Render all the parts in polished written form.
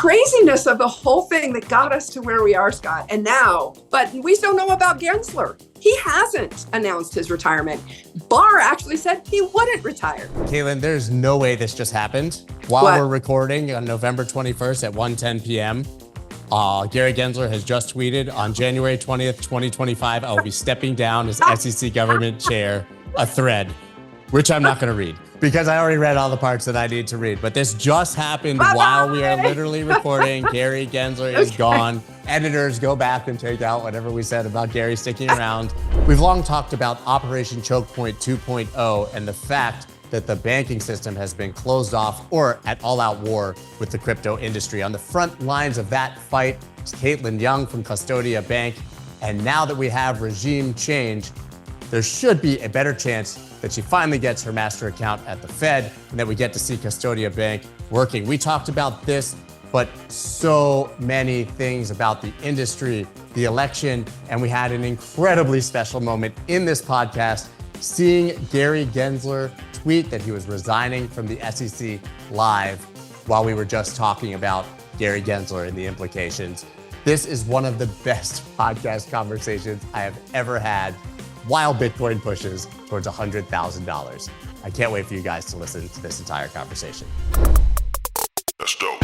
craziness of the whole thing that got us to where we are, Scott. And now, but we still know about Gensler. He hasn't announced his retirement. Barr actually said he wouldn't retire. Caitlin, there's no way this just happened. While we're recording on November 21st at 1:10 p.m., Gary Gensler has just tweeted on January 20th, 2025, I will be stepping down as SEC government chair, a thread, which I'm not going to read because I already read all the parts that I need to read. But this just happened while we are literally recording. Gary Gensler is gone. Editors, go back and take out whatever we said about Gary sticking around. We've long talked about Operation Choke Point 2.0 and the fact that the banking system has been closed off or at all-out war with the crypto industry. On the front lines of that fight is Caitlin Young from Custodia Bank. And now that we have regime change, there should be a better chance that she finally gets her master account at the Fed and that we get to see Custodia Bank working. We talked about this, but so many things about the industry, the election, and we had an incredibly special moment in this podcast, seeing Gary Gensler tweet that he was resigning from the SEC live while we were just talking about Gary Gensler and the implications. This is one of the best podcast conversations I have ever had while Bitcoin pushes towards $100,000. I can't wait for you guys to listen to this entire conversation. That's dope.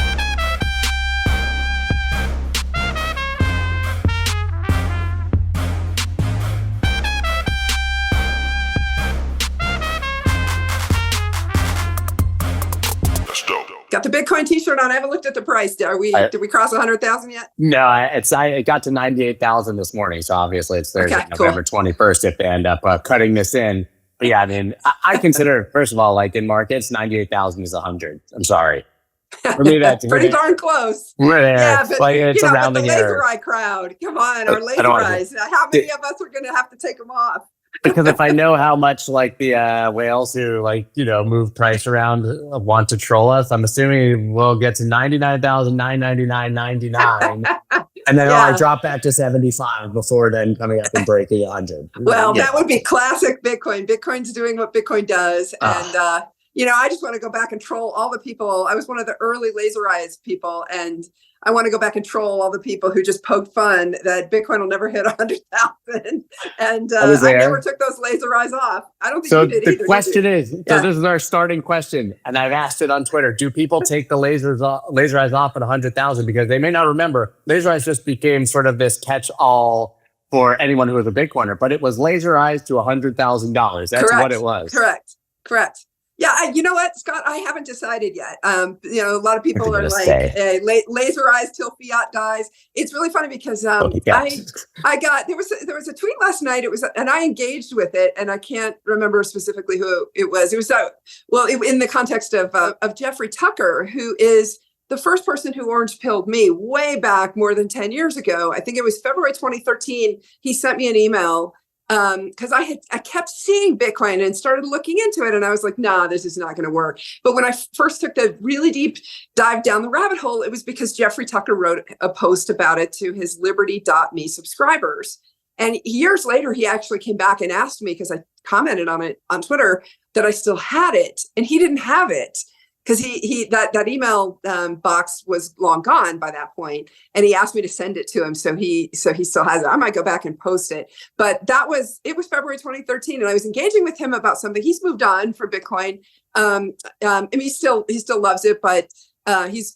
Got the Bitcoin t-shirt on. I haven't looked at the price. Did we cross 100,000 yet? No, it got to 98,000 this morning. So obviously it's Thursday, November 21st if they end up cutting this in. But yeah, I mean, I consider, first of all, like in markets, 98,000 is 100. I'm sorry. For me, that's pretty darn close. Yeah, but like, it's but the laser eye crowd. Come on, our laser eyes. How many of us are going to have to take them off? Because if I know how much like the whales who move price around want to troll us, I'm assuming we'll get to 99,999.99, and then I drop back to 75 before then coming up and breaking 100. Well, that would be classic Bitcoin. Bitcoin's doing what Bitcoin does, and I just want to go back and troll all the people. I was one of the early laser eyes people, and I want to go back and troll all the people who just poked fun that Bitcoin will never hit 100,000. And I never took those laser eyes off. I don't think you did either. So the question is, so this is our starting question. And I've asked it on Twitter. Do people take the laser eyes off at 100,000? Because they may not remember. Laser eyes just became sort of this catch-all for anyone who was a Bitcoiner. But it was laser eyes to $100,000. That's what it was. Correct. Yeah, you know what, Scott? I haven't decided yet. A lot of people are like, hey, laser eyes till fiat dies. It's really funny because I got there was a tweet last night. It was, and I engaged with it, and I can't remember specifically who it was. It was in the context of Jeffrey Tucker, who is the first person who orange pilled me way back more than 10 years ago. I think it was February 2013. He sent me an email. Because I kept seeing Bitcoin and started looking into it, and I was like, nah, this is not going to work. But when I first took the really deep dive down the rabbit hole, it was because Jeffrey Tucker wrote a post about it to his liberty.me subscribers. And years later, he actually came back and asked me, because I commented on it on Twitter, that I still had it, and he didn't have it. Because that email box was long gone by that point, and he asked me to send it to him, so he still has it. I might go back and post it, but it was February 2013, and I was engaging with him about something. He's moved on from Bitcoin, and he still loves it, but he's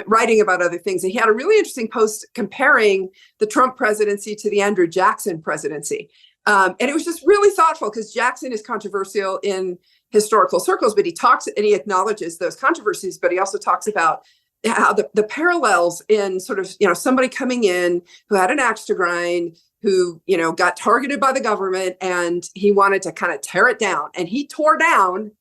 writing about other things. And he had a really interesting post comparing the Trump presidency to the Andrew Jackson presidency, and it was just really thoughtful because Jackson is controversial in historical circles, but he talks and he acknowledges those controversies, but he also talks about how the parallels in sort of, somebody coming in who had an axe to grind, who, got targeted by the government, and he wanted to kind of tear it down. And he tore down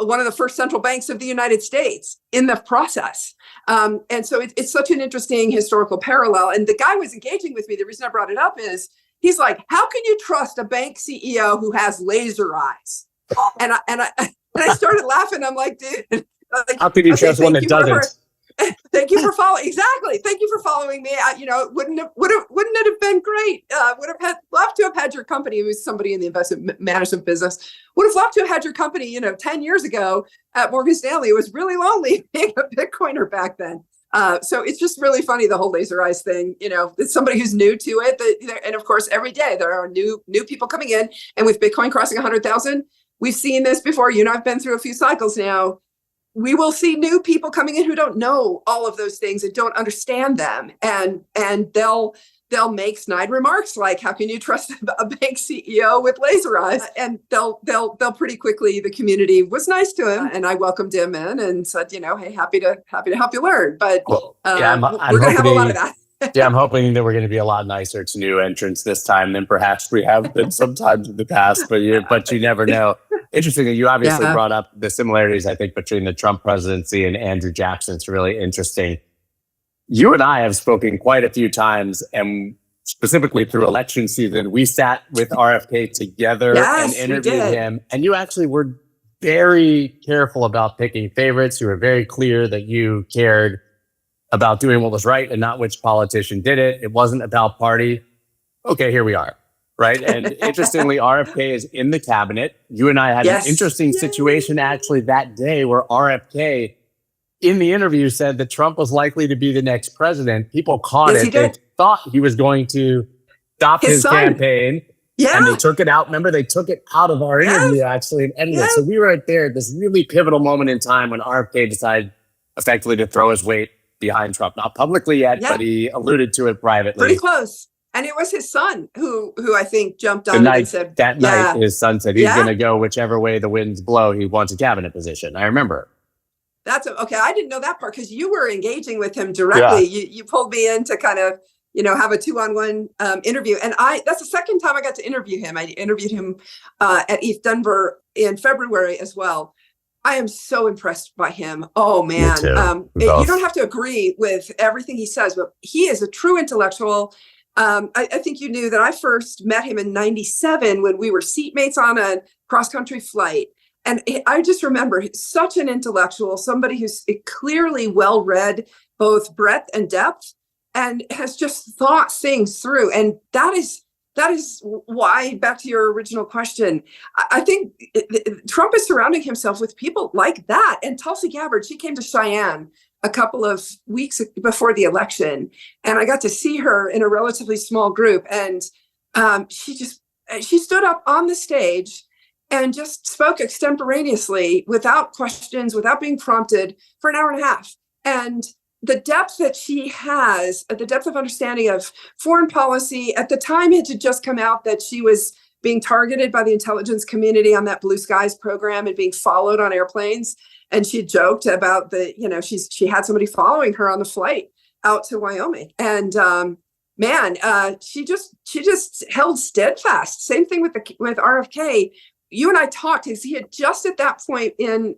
one of the first central banks of the United States in the process. And so it's such an interesting historical parallel. And the guy was engaging with me. The reason I brought it up is he's like, how can you trust a bank CEO who has laser eyes? And I started laughing. I'm like, dude, how can you trust one that doesn't? Thank you for following. Exactly. Thank you for following me. Wouldn't it have been great? Loved to have had your company. It was somebody in the investment management business. Would have loved to have had your company, 10 years ago at Morgan Stanley. It was really lonely being a Bitcoiner back then. So it's just really funny, the whole laser eyes thing. It's somebody who's new to it. And of course, every day there are new people coming in. And with Bitcoin crossing 100,000, we've seen this before. I've been through a few cycles now. We will see new people coming in who don't know all of those things and don't understand them. And they'll make snide remarks like, how can you trust a bank CEO with laser eyes? And they'll pretty quickly, the community was nice to him, and I welcomed him in and said, hey, happy to help you learn. But I'm we're going to have a lot of that. I'm hoping that we're going to be a lot nicer to new entrants this time than perhaps we have been sometimes in the past, but you never know. Interesting that you obviously brought up the similarities, I think, between the Trump presidency and Andrew Jackson. It's really interesting. You and I have spoken quite a few times, and specifically through election season, we sat with RFK together and interviewed him. And you actually were very careful about picking favorites. You were very clear that you cared about doing what was right and not which politician did it. It wasn't about party. Okay, here we are, right? And interestingly, RFK is in the cabinet. You and I had an interesting situation actually that day where RFK in the interview said that Trump was likely to be the next president. People caught it. They thought he was going to stop his campaign. Yeah. And they took it out. Remember, they took it out of our interview actually and edited it. So we were right there at this really pivotal moment in time when RFK decided effectively to throw his weight behind Trump. Not publicly yet, but he alluded to it privately. Pretty close. And it was his son who I think jumped on and said... That night, his son said he's going to go whichever way the winds blow. He wants a cabinet position. I remember. That's okay. I didn't know that part because you were engaging with him directly. Yeah. You pulled me in to kind of, have a 2-on-1 interview. And that's the second time I got to interview him. I interviewed him at ETH Denver in February as well. I am so impressed by him. Oh, man. You don't have to agree with everything he says, but he is a true intellectual. I think you knew that I first met him in 97 when we were seatmates on a cross-country flight. And I just remember such an intellectual, somebody who's clearly well-read, both breadth and depth, and has just thought things through. And that is why, back to your original question, I think Trump is surrounding himself with people like that. And Tulsi Gabbard, she came to Cheyenne a couple of weeks before the election, and I got to see her in a relatively small group. And she stood up on the stage and just spoke extemporaneously without questions, without being prompted for an hour and a half. And the depth that she has, the depth of understanding of foreign policy, at the time it had just come out that she was being targeted by the intelligence community on that Blue Skies program and being followed on airplanes. And she joked about she had somebody following her on the flight out to Wyoming. And she just held steadfast. Same thing with RFK. You and I talked because he had just at that point in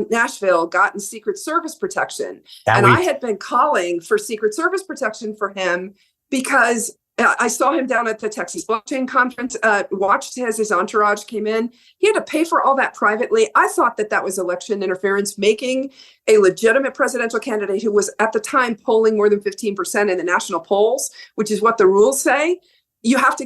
Nashville gotten Secret Service protection. I had been calling for Secret Service protection for him because I saw him down at the Texas Blockchain Conference, watched as his entourage came in. He had to pay for all that privately. I thought that was election interference, making a legitimate presidential candidate who was at the time polling more than 15% in the national polls, which is what the rules say. You have to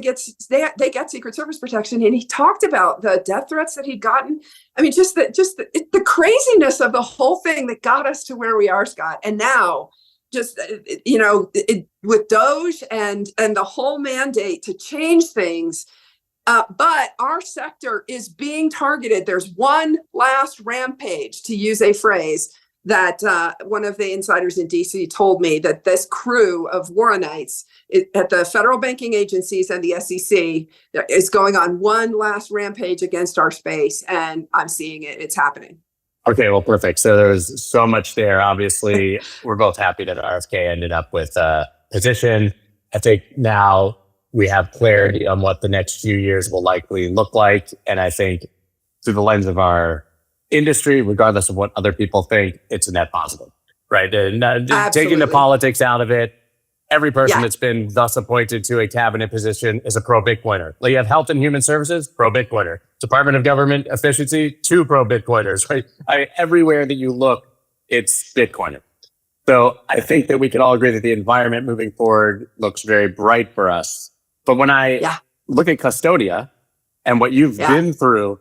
they get Secret Service protection. And he talked about the death threats that he'd gotten. I mean, just the craziness of the whole thing that got us to where we are, Scott. And now just, with Doge and the whole mandate to change things. But our sector is being targeted. There's one last rampage, to use a phrase that one of the insiders in DC told me, that this crew of Warrenites at the federal banking agencies and the SEC is going on one last rampage against our space. And I'm seeing it. It's happening. Okay, well, perfect. So there was so much there. Obviously, we're both happy that RFK ended up with a position. I think now we have clarity on what the next few years will likely look like. And I think through the lens of our industry, regardless of what other people think, it's a net positive, right? And taking the politics out of it, every person that's been thus appointed to a cabinet position is a pro-Bitcoiner. Like, you have Health and Human Services, pro-Bitcoiner. Department of Government Efficiency, 2 pro-Bitcoiners, right? Everywhere that you look, it's Bitcoiner. So I think that we can all agree that the environment moving forward looks very bright for us. But when I look at Custodia and what you've been through,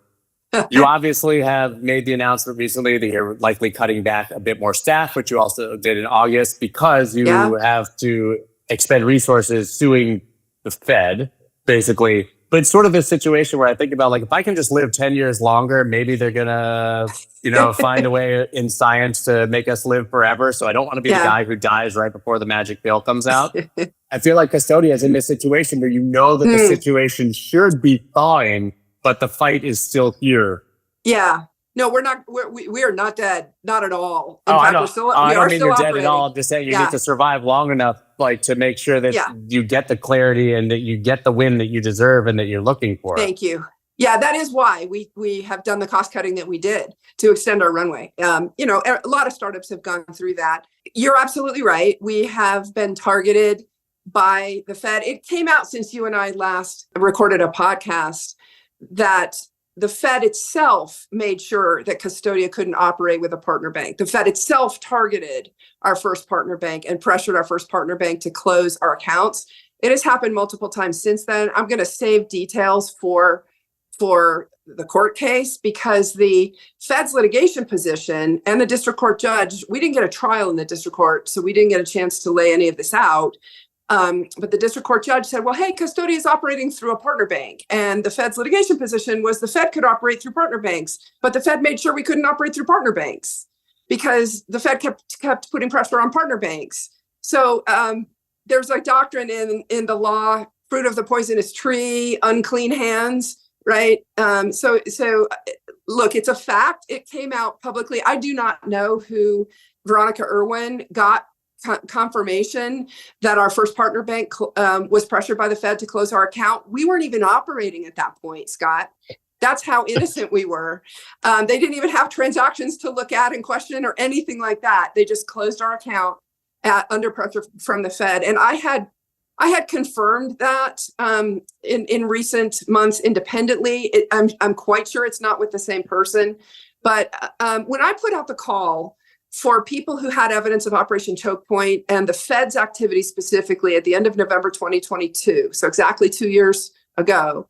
You obviously have made the announcement recently that you're likely cutting back a bit more staff, which you also did in August, because you have to expend resources suing the Fed, basically. But it's sort of this situation where I think about, like, if I can just live 10 years longer, maybe they're going to, find a way in science to make us live forever. So I don't want to be the guy who dies right before the magic pill comes out. I feel like Custodia is in this situation where that the situation should be thawing, but the fight is still here. Yeah. No, we're not. We are not dead. Not at all. In fact, I don't mean you're dead at all. I'm just saying you need to survive long enough, like, to make sure that you get the clarity and that you get the win that you deserve and that you're looking for. Thank you. Yeah, that is why we have done the cost cutting that we did to extend our runway. A lot of startups have gone through that. You're absolutely right. We have been targeted by the Fed. It came out since you and I last recorded a podcast that the Fed itself made sure that Custodia couldn't operate with a partner bank. The Fed itself targeted our first partner bank and pressured our first partner bank to close our accounts. It has happened multiple times since then. I'm going to save details for the court case, because the Fed's litigation position and the district court judge, we didn't get a trial in the district court, so we didn't get a chance to lay any of this out. But the district court judge said, well, hey, Custodia is operating through a partner bank. And the Fed's litigation position was the Fed could operate through partner banks, but the Fed made sure we couldn't operate through partner banks because the Fed kept putting pressure on partner banks. So there's a doctrine in the law, fruit of the poisonous tree, unclean hands, right? So look, it's a fact. It came out publicly. I do not know who Veronica Irwin got confirmation that our first partner bank was pressured by the Fed to close our account. We weren't even operating at that point, Scott. That's how innocent we were. They didn't even have transactions to look at and question or anything like that. They just closed our account under pressure from the Fed. And I had confirmed that in recent months independently. I'm quite sure it's not with the same person. But when I put out the call for people who had evidence of Operation Choke Point and the Fed's activity specifically at the end of November 2022, so exactly 2 years ago,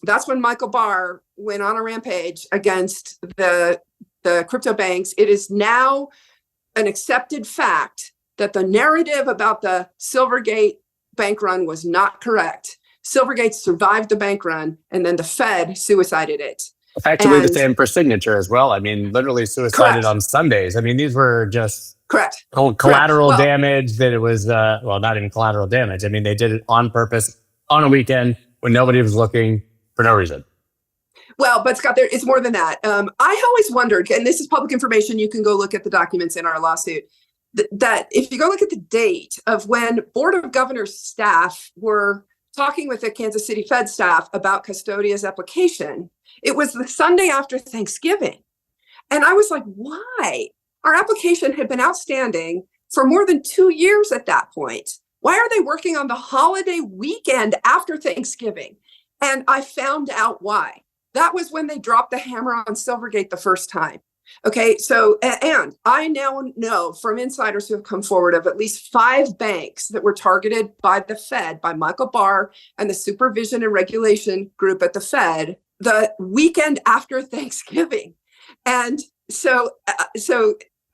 that's when Michael Barr went on a rampage against the crypto banks. It is now an accepted fact that the narrative about the Silvergate bank run was not correct. Silvergate survived the bank run, and then the Fed suicided it. Effectively the same for Signature as well. I mean, literally suicided on Sundays. I mean, these were just collateral damage that it was, not even collateral damage. I mean, they did it on purpose on a weekend when nobody was looking for no reason. Well, but Scott, it's more than that. I always wondered, and this is public information, you can go look at the documents in our lawsuit, that if you go look at the date of when Board of Governors staff were talking with the Kansas City Fed staff about Custodia's application, it was the Sunday after Thanksgiving. And I was like, why? Our application had been outstanding for more than 2 years at that point. Why are they working on the holiday weekend after Thanksgiving? And I found out why. That was when they dropped the hammer on Silvergate the first time. Okay, so, and I now know from insiders who have come forward of at least 5 banks that were targeted by the Fed, by Michael Barr and the Supervision and Regulation Group at the Fed, the weekend after Thanksgiving. And so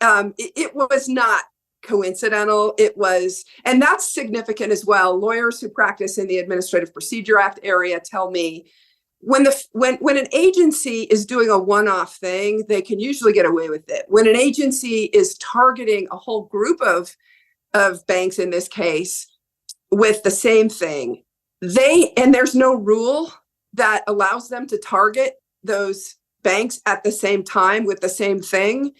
it was not coincidental. It was, and that's significant as well. Lawyers who practice in the Administrative Procedure Act area tell me when an agency is doing a one-off thing, they can usually get away with it. When an agency is targeting a whole group of banks in this case with the same thing, and there's no rule that allows them to target those banks at the same time with the same thing,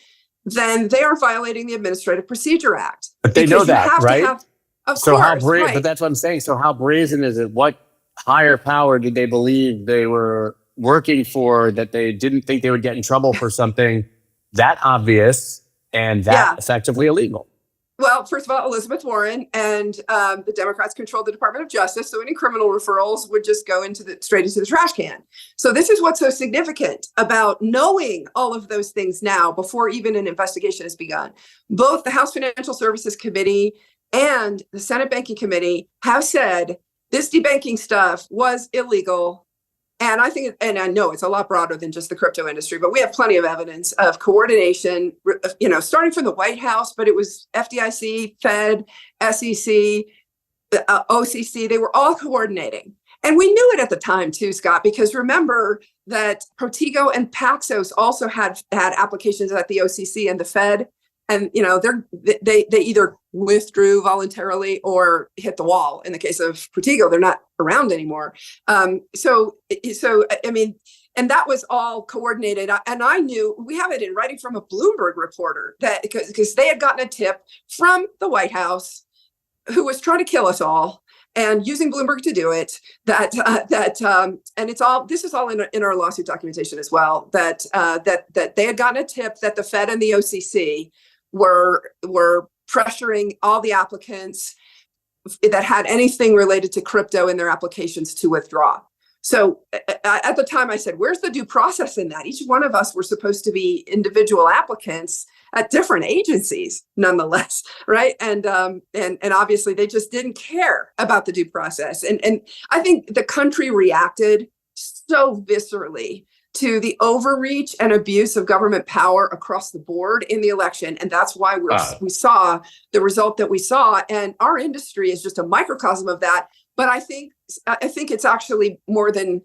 then they are violating the Administrative Procedure Act. But they know that, right? But that's what I'm saying. So how brazen is it? What higher power did they believe they were working for that they didn't think they would get in trouble for something that obvious and that effectively illegal? Well, first of all, Elizabeth Warren and the Democrats controlled the Department of Justice, so any criminal referrals would just go straight into the trash can. So this is what's so significant about knowing all of those things now before even an investigation has begun. Both the House Financial Services Committee and the Senate Banking Committee have said this debanking stuff was illegal And I think, and I know it's a lot broader than just the crypto industry, but we have plenty of evidence of coordination, starting from the White House, but it was FDIC, Fed, SEC, OCC, they were all coordinating. And we knew it at the time too, Scott, because remember that Protego and Paxos also had applications at the OCC and the Fed. And, they either withdrew voluntarily or hit the wall. In the case of Protego, they're not around anymore. So I mean, and that was all coordinated. And I knew, we have it in writing from a Bloomberg reporter, that because they had gotten a tip from the White House, who was trying to kill us all and using Bloomberg to do it, and this is all in our lawsuit documentation as well, that they had gotten a tip that the Fed and the OCC were pressuring all the applicants that had anything related to crypto in their applications to withdraw. So at the time I said, where's the due process in that? Each one of us were supposed to be individual applicants at different agencies nonetheless, right? And obviously they just didn't care about the due process. And I think the country reacted so viscerally to the overreach and abuse of government power across the board in the election. And that's why we saw the result that we saw. And our industry is just a microcosm of that. But I think it's actually more than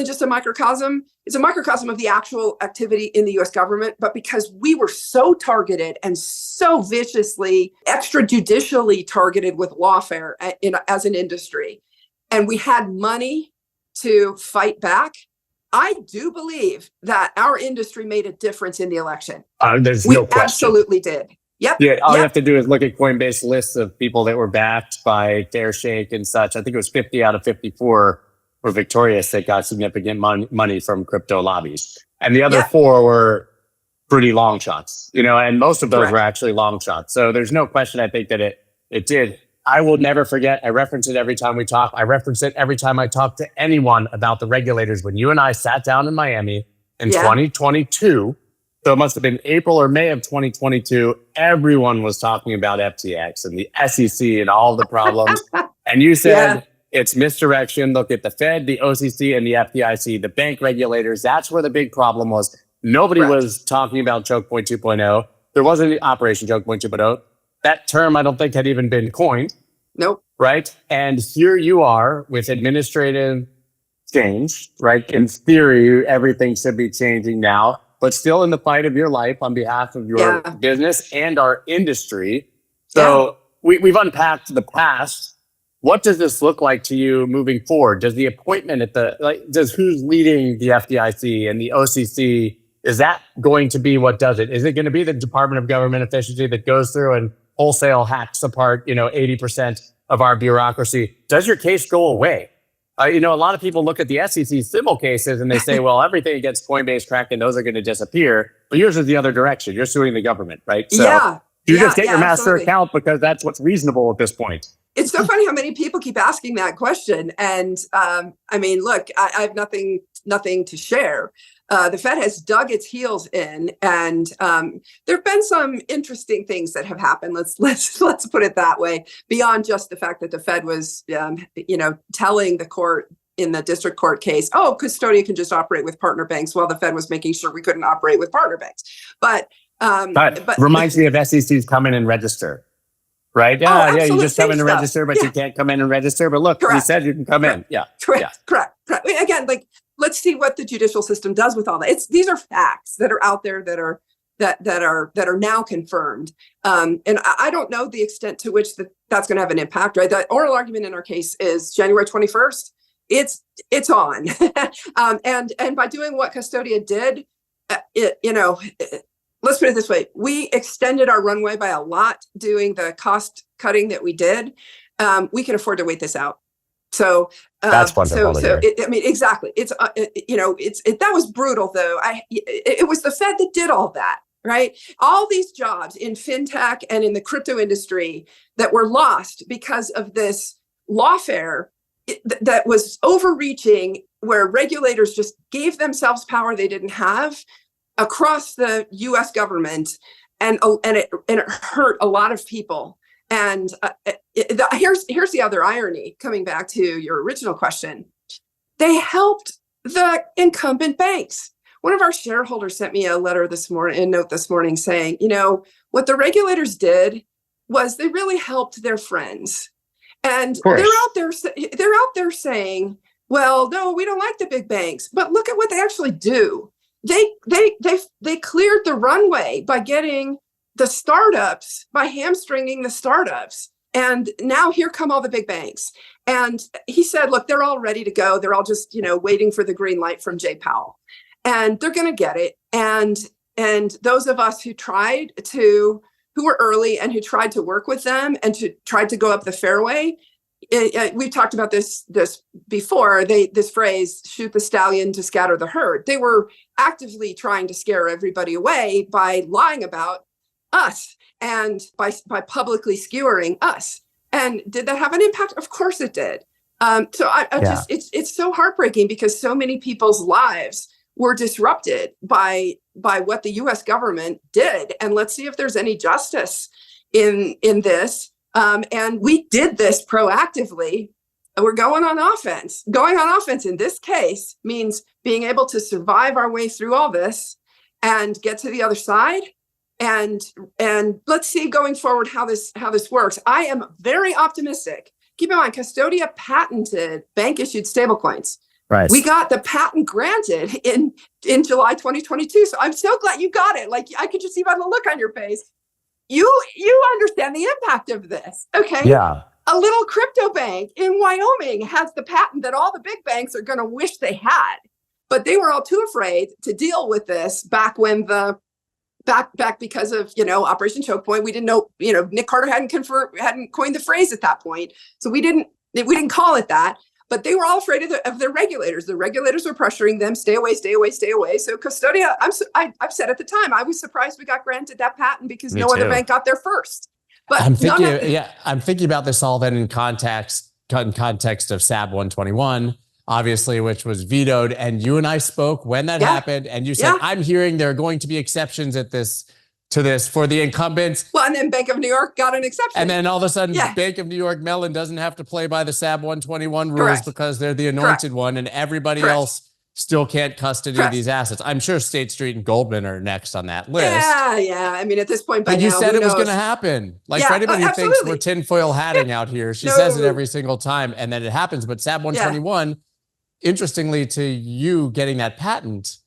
just a microcosm. It's a microcosm of the actual activity in the US government. But because we were so targeted and so viciously, extrajudicially targeted with lawfare as an industry, and we had money to fight back, I do believe that our industry made a difference in the election. There's no question. We absolutely did. Yep. Yeah, all you have to do is look at Coinbase lists of people that were backed by Fairshake and such. I think it was 50 out of 54 were victorious that got significant money from crypto lobbies. And the other 4 were pretty long shots, and most of those were actually long shots. So there's no question, I think, that it did. I will never forget. I reference it every time we talk. I reference it every time I talk to anyone about the regulators. When you and I sat down in Miami in 2022, so it must have been April or May of 2022, everyone was talking about FTX and the SEC and all the problems. And you said, it's misdirection. Look at the Fed, the OCC, and the FDIC, the bank regulators. That's where the big problem was. Nobody was talking about Choke Point 2.0. There wasn't Operation Choke Point 2.0. That term, I don't think, had even been coined. Nope. Right? And here you are with administrative change, right? In theory, everything should be changing now, but still in the fight of your life on behalf of your business and our industry. So we've unpacked the past. What does this look like to you moving forward? Does the appointment does who's leading the FDIC and the OCC, is that going to be what does it? Is it going to be the Department of Government Efficiency that goes through and wholesale hacks apart, 80% of our bureaucracy? Does your case go away? A lot of people look at the SEC civil cases and they say, well, everything against Coinbase, Kraken, those are going to disappear. But yours is the other direction. You're suing the government, right? So you just get your master account because that's what's reasonable at this point. It's so funny how many people keep asking that question. And I mean, look, I have nothing to share. The Fed has dug its heels in, and there have been some interesting things that have happened. Let's put it that way. Beyond just the fact that the Fed was, telling the court in the district court case, oh, Custodia can just operate with partner banks, while the Fed was making sure we couldn't operate with partner banks. But reminds me of SEC's come in and register. Right? Yeah, you just come in and register, but you can't come in and register. But look, you said you can come in. Yeah. Correct. Again, let's see what the judicial system does with all that. These are facts that are out there that are now confirmed. And I don't know the extent to which that's going to have an impact, right? The oral argument in our case is January 21st. It's on. And by doing what Custodia did, let's put it this way. We extended our runway by a lot doing the cost cutting that we did. We can afford to wait this out. So that's wonderful. Exactly. It's that was brutal though. It was the Fed that did all that, right? All these jobs in fintech and in the crypto industry that were lost because of this lawfare that was overreaching, where regulators just gave themselves power they didn't have across the U.S. government, and it hurt a lot of people. And here's the other irony, coming back to your original question. They helped the incumbent banks. One of our shareholders sent me a note this morning saying, what the regulators did was they really helped their friends. And they're out there saying, well, no, we don't like the big banks, but look at what they actually do. They cleared the runway by getting the startups, by hamstringing the startups. And now here come all the big banks. And he said, look, they're all ready to go. They're all just, waiting for the green light from Jay Powell. And they're going to get it. And those of us who were early and who tried to work with them and tried to go up the fairway, we've talked about this before, this phrase, shoot the stallion to scatter the herd. They were actively trying to scare everybody away by lying about us and by publicly skewering us. And did that have an impact? Of course it did. It's so heartbreaking because so many people's lives were disrupted by what the U.S. government did. And let's see if there's any justice in this. And we did this proactively. We're going on offense. Going on offense in this case means being able to survive our way through all this and get to the other side. And let's see going forward how this works. I am very optimistic. Keep in mind, Custodia patented bank-issued stablecoins. Right. We got the patent granted in July 2022. So I'm so glad you got it. Like I could just see by the look on your face. You understand the impact of this. Okay. Yeah. A little crypto bank in Wyoming has the patent that all the big banks are going to wish they had. But they were all too afraid to deal with this back when back because of, Operation Choke Point. We didn't know, Nick Carter hadn't coined the phrase at that point. So we didn't call it that. But they were all afraid of their regulators. The regulators were pressuring them, stay away, stay away, stay away. So Custodia, I've said at the time, I was surprised we got granted that patent because no other bank got there first. But I'm thinking about this all then in context of SAB 121, obviously, which was vetoed. And you and I spoke when that happened. And you said, I'm hearing there are going to be exceptions to this for the incumbents. Well, and then Bank of New York got an exception. And then all of a sudden, Bank of New York Mellon doesn't have to play by the SAB 121 rules because they're the anointed one, and everybody else still can't custody these assets. I'm sure State Street and Goldman are next on that list. Yeah. I mean, at this point, but you said it was going to happen. Like for anybody who thinks we're tinfoil hatting out here, she says it every single time, and then it happens. But SAB 121, interestingly, to you getting that patent,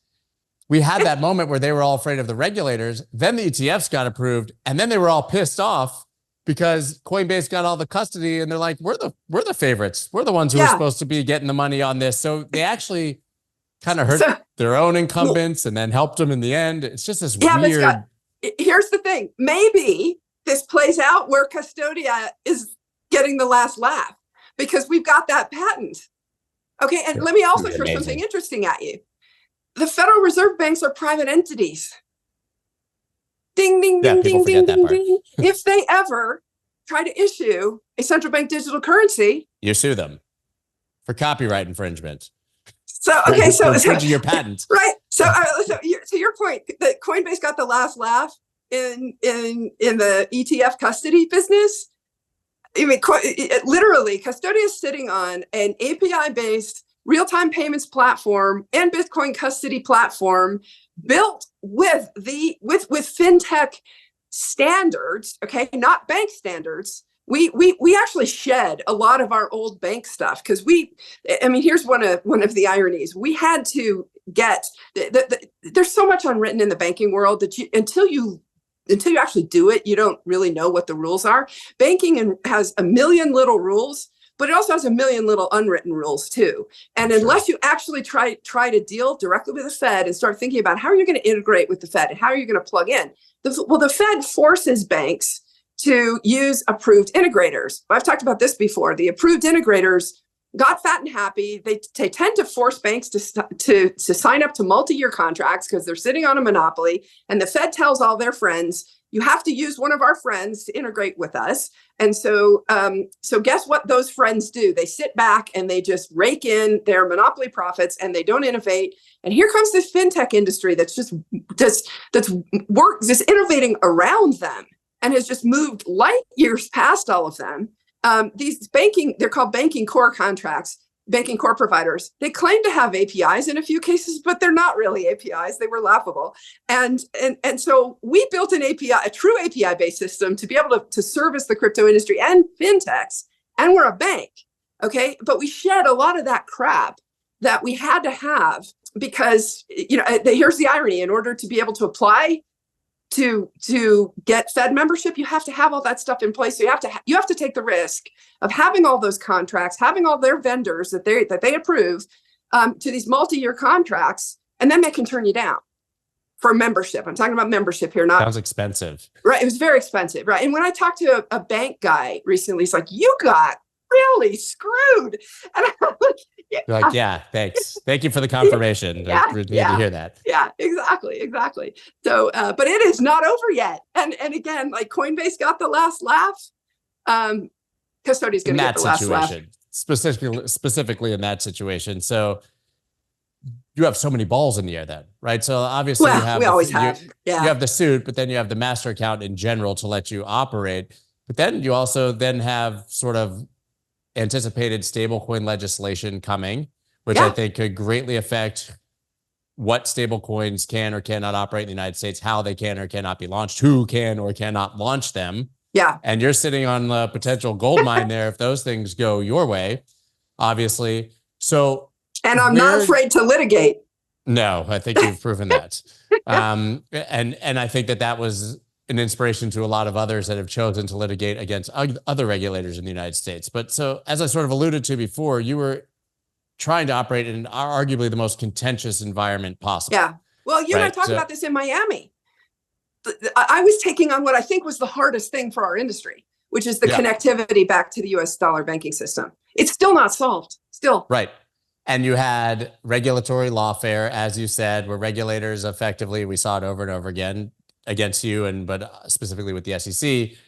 we had that moment where they were all afraid of the regulators. Then the ETFs got approved, and then they were all pissed off because Coinbase got all the custody, and they're like, "We're the favorites. We're the ones who are supposed to be getting the money on this." So they actually kind of hurt their own incumbents, and then helped them in the end. It's just this weird. Scott, here's the thing: maybe this plays out where Custodia is getting the last laugh because we've got that patent. Okay, and let me also throw something interesting at you. The Federal Reserve banks are private entities. Ding, ding, ding, ding, ding, ding, ding. If they ever try to issue a central bank digital currency, you sue them for copyright infringement. So infringing your patent, right? So to your point, that Coinbase got the last laugh in the ETF custody business. I mean, literally, Custodia is sitting on an API-based real-time payments platform and Bitcoin custody platform built with fintech standards, okay, not bank standards. We actually shed a lot of our old bank stuff because here's one of the ironies. We had to get there's so much unwritten in the banking world that until you actually do it, you don't really know what the rules are. Banking has a million little rules, but it also has a million little unwritten rules too. And unless you actually try to deal directly with the Fed and start thinking about how are you going to integrate with the Fed and how are you going to plug in, the Fed forces banks to use approved integrators. I've talked about this before. The approved integrators got fat and happy. They tend to force banks to sign up to multi-year contracts because they're sitting on a monopoly. And the Fed tells all their friends, you have to use one of our friends to integrate with us. And so guess what those friends do? They sit back and they just rake in their monopoly profits and they don't innovate. And here comes this fintech industry that's innovating around them and has just moved light years past all of them. They're called banking core contracts. banking core providers. They claim to have APIs in a few cases, but they're not really APIs. They were laughable. And so we built an API, a true API-based system to be able to service the crypto industry and fintechs. And we're a bank, okay? But we shed a lot of that crap that we had to have because, here's the irony. In order to be able to apply to get Fed membership, you have to have all that stuff in place. So you have to take the risk of having all those contracts, having all their vendors that they approve to these multi-year contracts, and then they can turn you down for membership. I'm talking about membership here, not sounds expensive. Right, it was very expensive, right? And when I talked to a bank guy recently, he's like, "You got really screwed," and I'm like, You're like, yeah, thanks. Thank you for the confirmation. I need to hear that. Yeah, exactly. So, but it is not over yet. And again, like Coinbase got the last laugh. Custodia is going to get the last laugh. Specifically in that situation. So you have so many balls in the air then, right? So obviously we always have. You have the suit, but then you have the master account in general to let you operate. But then you also then have sort of anticipated stablecoin legislation coming, which I think could greatly affect what stablecoins can or cannot operate in the United States, how they can or cannot be launched, who can or cannot launch them. Yeah. And you're sitting on the potential gold mine there if those things go your way, obviously. So, and I'm not afraid to litigate. No, I think you've proven that. And I think that was an inspiration to a lot of others that have chosen to litigate against other regulators in the United States. But so, as I sort of alluded to before, you were trying to operate in arguably the most contentious environment possible. Yeah. Well, you and I talked about this in Miami. I was taking on what I think was the hardest thing for our industry, which is the connectivity back to the US dollar banking system. It's still not solved. Still. Right. And you had regulatory lawfare, as you said, where regulators effectively, we saw it over and over again, against you, but specifically with the SEC,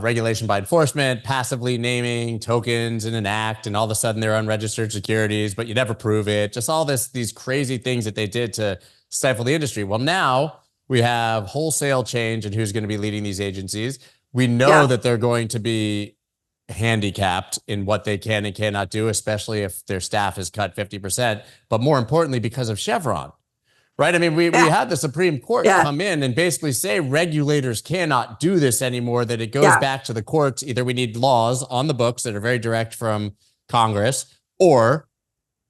regulation by enforcement, passively naming tokens in an act, and all of a sudden they're unregistered securities, but you never prove it. Just all these crazy things that they did to stifle the industry. Well, now we have wholesale change in who's going to be leading these agencies. We know that they're going to be handicapped in what they can and cannot do, especially if their staff is cut 50%. But more importantly, because of Chevron. Right. I mean, we had the Supreme Court come in and basically say regulators cannot do this anymore, that it goes back to the courts. Either we need laws on the books that are very direct from Congress, or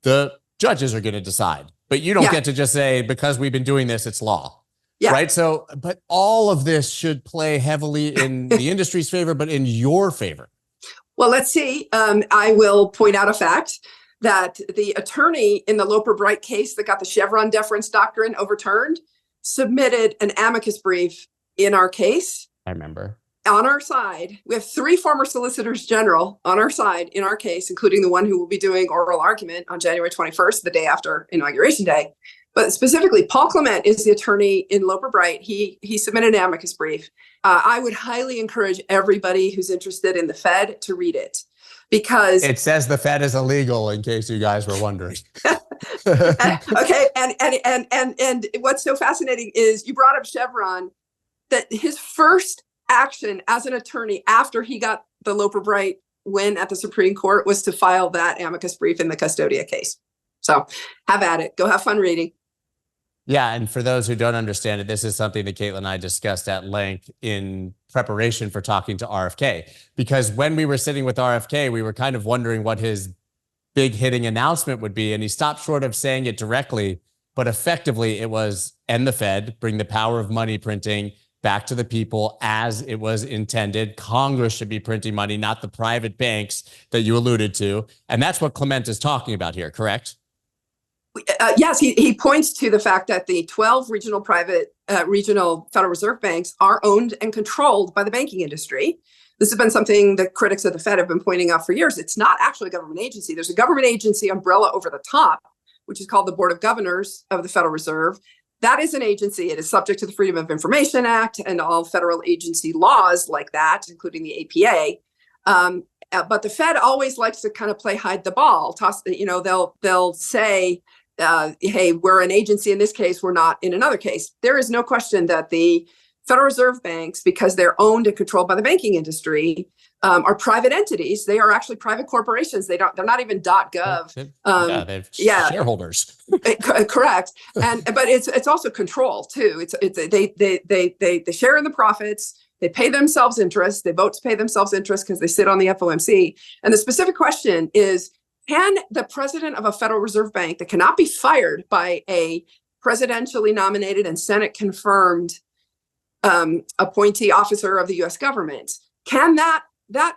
the judges are going to decide. But you don't get to just say, because we've been doing this, it's law. Yeah. Right. So, but all of this should play heavily in the industry's favor, but in your favor. Well, let's see. I will point out a fact that the attorney in the Loper-Bright case that got the Chevron deference doctrine overturned submitted an amicus brief in our case. I remember. On our side, we have 3 former solicitors general on our side in our case, including the one who will be doing oral argument on January 21st, the day after Inauguration Day. But specifically, Paul Clement is the attorney in Loper-Bright. He submitted an amicus brief. I would highly encourage everybody who's interested in the Fed to read it, because it says the Fed is illegal, in case you guys were wondering. Okay, and what's so fascinating is you brought up Chevron, that his first action as an attorney after he got the Loper-Bright win at the Supreme Court was to file that amicus brief in the Custodia case. So have at it. Go have fun reading. Yeah, and for those who don't understand it, this is something that Caitlin and I discussed at length in preparation for talking to RFK. Because when we were sitting with RFK, we were kind of wondering what his big hitting announcement would be. And he stopped short of saying it directly, but effectively it was end the Fed, bring the power of money printing back to the people as it was intended. Congress should be printing money, not the private banks that you alluded to. And that's what Clement is talking about here, correct? Yes, he points to the fact that the 12 regional Federal Reserve banks are owned and controlled by the banking industry. This has been something that critics of the Fed have been pointing out for years. It's not actually a government agency. There's a government agency umbrella over the top, which is called the Board of Governors of the Federal Reserve. That is an agency. It is subject to the Freedom of Information Act and all federal agency laws like that, including the APA. But the Fed always likes to kind of play hide the ball. They'll say, hey, we're an agency in this case, we're not in another case. There is no question that the Federal Reserve banks, because they're owned and controlled by the banking industry, are private entities. They are actually private corporations. They're not even .gov. They have shareholders. Correct. But it's also control too. They share in the profits. They pay themselves interest. They vote to pay themselves interest because they sit on the FOMC. And the specific question is, can the president of a Federal Reserve Bank that cannot be fired by a presidentially nominated and Senate confirmed appointee officer of the U.S. government, can that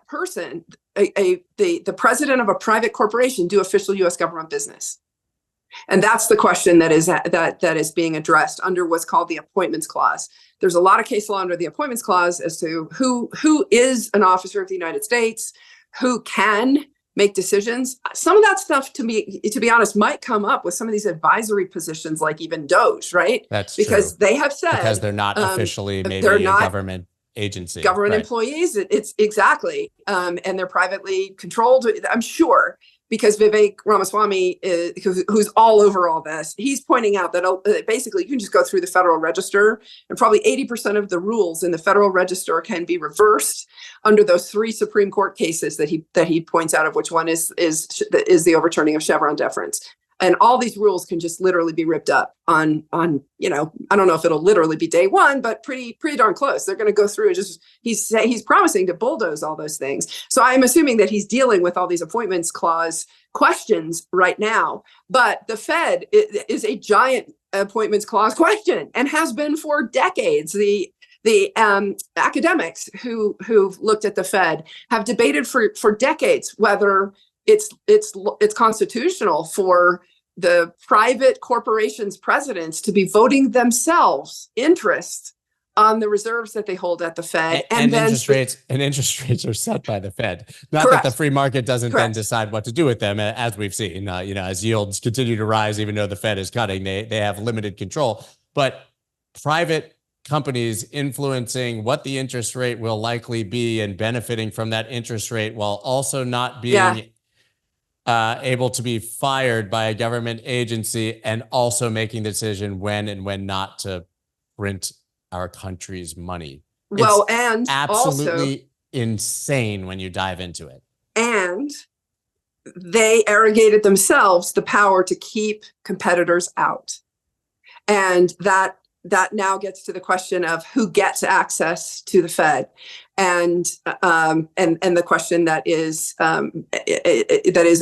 person, the president of a private corporation, do official U.S. government business? And that's the question that is being addressed under what's called the Appointments Clause. There's a lot of case law under the Appointments Clause as to who is an officer of the United States, who can make decisions. Some of that stuff, to be honest, might come up with some of these advisory positions, like even DOGE, right? That's because true. They have said because they're not officially maybe they're a not government agency, government right. employees. It's exactly, and they're privately controlled. I'm sure. Because Vivek Ramaswamy, who's all over all this, he's pointing out that basically you can just go through the Federal Register, and probably 80% of the rules in the Federal Register can be reversed under those 3 Supreme Court cases that he points out, of which one is the overturning of Chevron deference. And all these rules can just literally be ripped up on I don't know if it'll literally be day one, but pretty darn close. They're going to go through and he's promising to bulldoze all those things. So I'm assuming that he's dealing with all these Appointments Clause questions right now. But the Fed is a giant Appointments Clause question and has been for decades. The academics who've looked at the Fed have debated for decades whether it's constitutional for the private corporations' presidents to be voting themselves interest on the reserves that they hold at the Fed, and then interest rates are set by the Fed. Not Correct. That the free market doesn't Correct. then decide what to do with them, as we've seen. As yields continue to rise, even though the Fed is cutting, they have limited control. But private companies influencing what the interest rate will likely be and benefiting from that interest rate, while also not being able to be fired by a government agency, and also making the decision when and when not to print our country's money. Well, it's and absolutely also, insane when you dive into it. And they arrogated themselves the power to keep competitors out. And that now gets to the question of who gets access to the Fed, and the question that is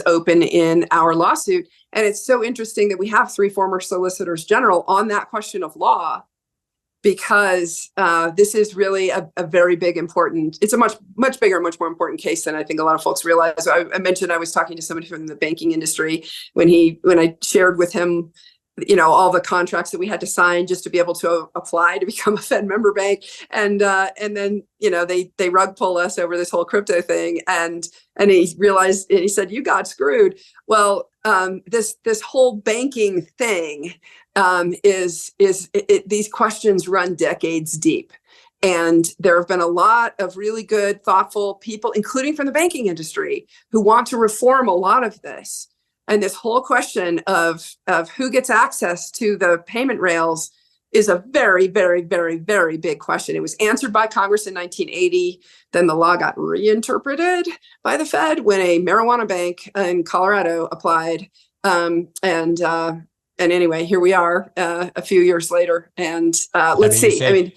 open in our lawsuit. And it's so interesting that we have 3 former solicitors general on that question of law, because this is really a very big, important. It's a much bigger, much more important case than I think a lot of folks realize. I mentioned I was talking to somebody from the banking industry when I shared with him, all the contracts that we had to sign just to be able to apply to become a Fed member bank. And then, they rug pull us over this whole crypto thing. And he realized, and he said, you got screwed. Well, this whole banking thing these questions run decades deep. And there have been a lot of really good, thoughtful people, including from the banking industry, who want to reform a lot of this. And this whole question of who gets access to the payment rails is a very, very, very, very big question. It was answered by Congress in 1980. Then the law got reinterpreted by the Fed when a marijuana bank in Colorado applied. And anyway, here we are a few years later. And let's see.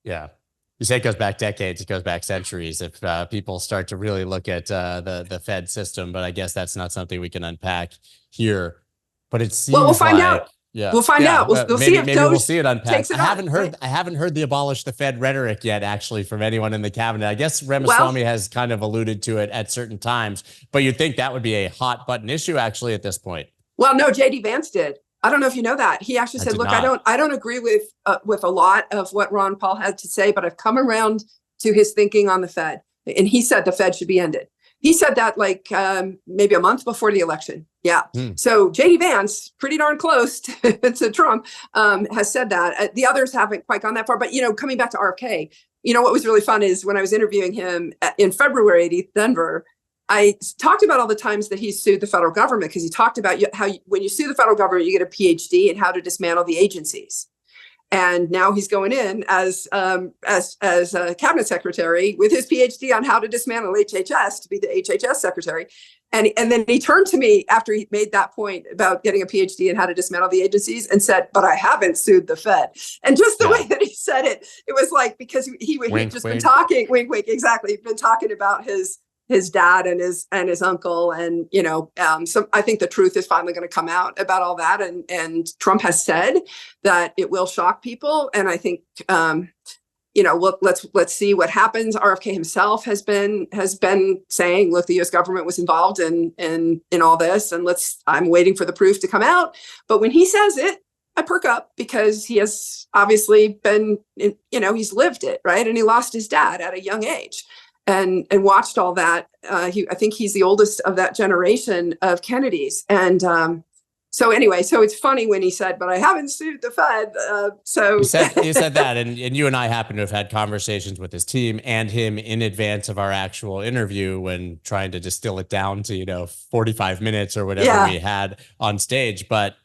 Yeah. You say it goes back decades, it goes back centuries if people start to really look at the Fed system, but I guess that's not something we can unpack here. But it seems we'll find out. Yeah, we'll find out. We'll see if maybe we'll see it unpacked. I haven't heard the abolish the Fed rhetoric yet, actually, from anyone in the cabinet. I guess Ramaswamy has kind of alluded to it at certain times, but you'd think that would be a hot button issue actually at this point. Well, no, JD Vance did. I don't know if you know that. He actually said, look, I don't agree with a lot of what Ron Paul had to say, but I've come around to his thinking on the Fed. And he said the Fed should be ended. He said that maybe a month before the election. Yeah. So JD Vance, pretty darn close to Trump, has said that. The others haven't quite gone that far. But, coming back to RFK, what was really fun is when I was interviewing him in February at Denver, I talked about all the times that he sued the federal government, because he talked about how when you sue the federal government, you get a PhD in how to dismantle the agencies. And now he's going in as a cabinet secretary with his PhD on how to dismantle HHS to be the HHS secretary. And then he turned to me after he made that point about getting a PhD in how to dismantle the agencies and said, but I haven't sued the Fed. And just the way that he said it, it was like, because he'd just been talking, wink, wink, exactly. He'd been talking about his dad and his uncle. And, so I think the truth is finally going to come out about all that. And Trump has said that it will shock people. And I think, let's see what happens. RFK himself has been saying, look, the U.S. government was involved in all this, and I'm waiting for the proof to come out. But when he says it, I perk up, because he has obviously been, he's lived it, right? And he lost his dad at a young age, and watched all that. I think he's the oldest of that generation of Kennedys, and so anyway, so it's funny when he said, but I haven't sued the Fed. So you said that, and you and I happen to have had conversations with his team and him in advance of our actual interview, when trying to distill it down to, 45 minutes or whatever we had on stage. But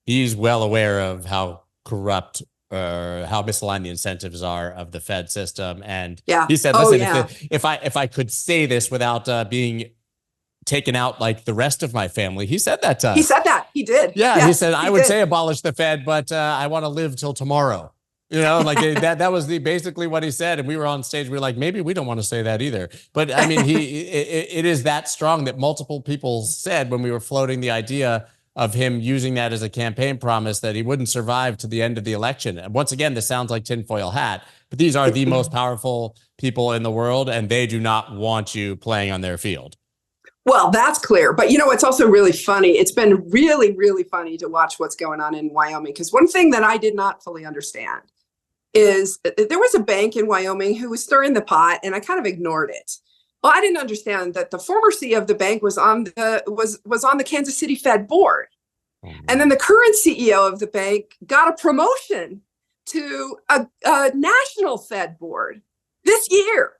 he's well aware of how corrupt or how misaligned the incentives are of the Fed system. And he said, listen, if I could say this without being taken out like the rest of my family. He said that to us. He said that. He did. Yeah, he said, I would say abolish the Fed, but I want to live till tomorrow. That was basically what he said. And we were on stage. We were like, maybe we don't want to say that either. But I mean, it is that strong that multiple people said when we were floating the idea of him using that as a campaign promise that he wouldn't survive to the end of the election. And once again, this sounds like tinfoil hat, but these are the most powerful people in the world, and they do not want you playing on their field. Well, that's clear. But, it's also really funny. It's been really, really funny to watch what's going on in Wyoming. Because one thing that I did not fully understand is there was a bank in Wyoming who was stirring the pot, and I kind of ignored it. Well, I didn't understand that the former CEO of the bank was on the Kansas City Fed board. And then the current CEO of the bank got a promotion to a national Fed board this year.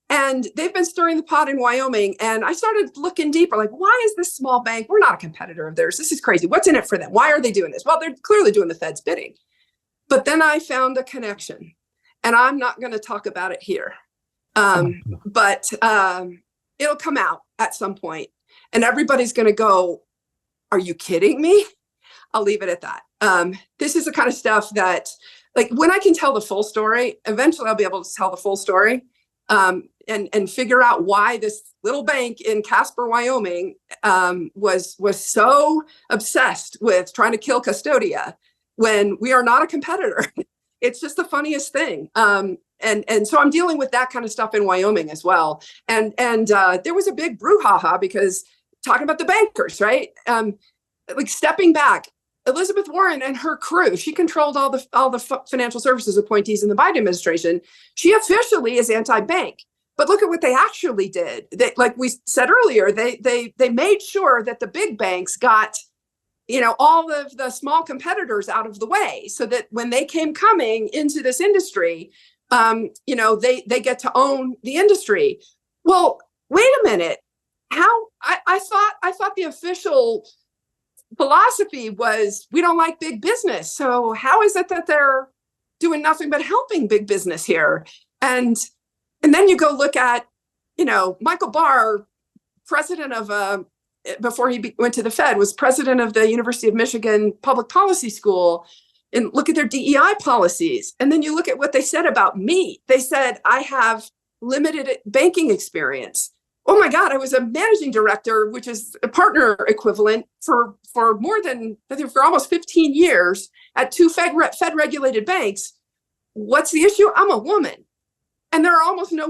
And they've been stirring the pot in Wyoming. And I started looking deeper, like, why is this small bank? We're not a competitor of theirs. This is crazy. What's in it for them? Why are they doing this? Well, they're clearly doing the Fed's bidding. But then I found a connection, and I'm not going to talk about it here. But it'll come out at some point, and everybody's going to go, are you kidding me? I'll leave it at that. This is the kind of stuff that, like, when I can tell the full story, eventually I'll be able to tell the full story. And figure out why this little bank in Casper, Wyoming, was so obsessed with trying to kill Custodia when we are not a competitor. It's just the funniest thing. And so I'm dealing with that kind of stuff in Wyoming as well. And there was a big brouhaha because talking about the bankers, right? Like stepping back, Elizabeth Warren and her crew, she controlled all the financial services appointees in the Biden administration. She officially is anti-bank. But look at what they actually did. They, like we said earlier, they made sure that the big banks got, all of the small competitors out of the way, so that when they came coming into this industry, they get to own the industry. Well, wait a minute. How I thought the official philosophy was we don't like big business. So how is it that they're doing nothing but helping big business here? And then you go look at, Michael Barr, president of, before he went to the Fed, was president of the University of Michigan Public Policy School, and look at their DEI policies. And then you look at what they said about me. They said, I have limited banking experience. Oh my God, I was a managing director, which is a partner equivalent for more than, I think, for almost 15 years at two Fed regulated banks. What's the issue? I'm a woman. And there are almost no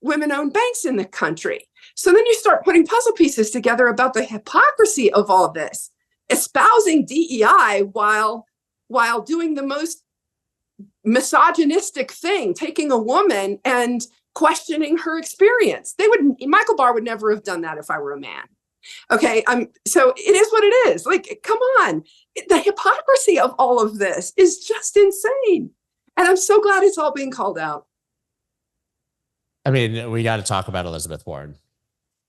women-owned banks in the country. So then you start putting puzzle pieces together about the hypocrisy of all this, espousing DEI while doing the most misogynistic thing, taking a woman and questioning her experience. Michael Barr would never have done that if I were a man. Okay. So it is what it is. Like, come on. The hypocrisy of all of this is just insane. And I'm so glad it's all being called out. I mean, we got to talk about Elizabeth Warren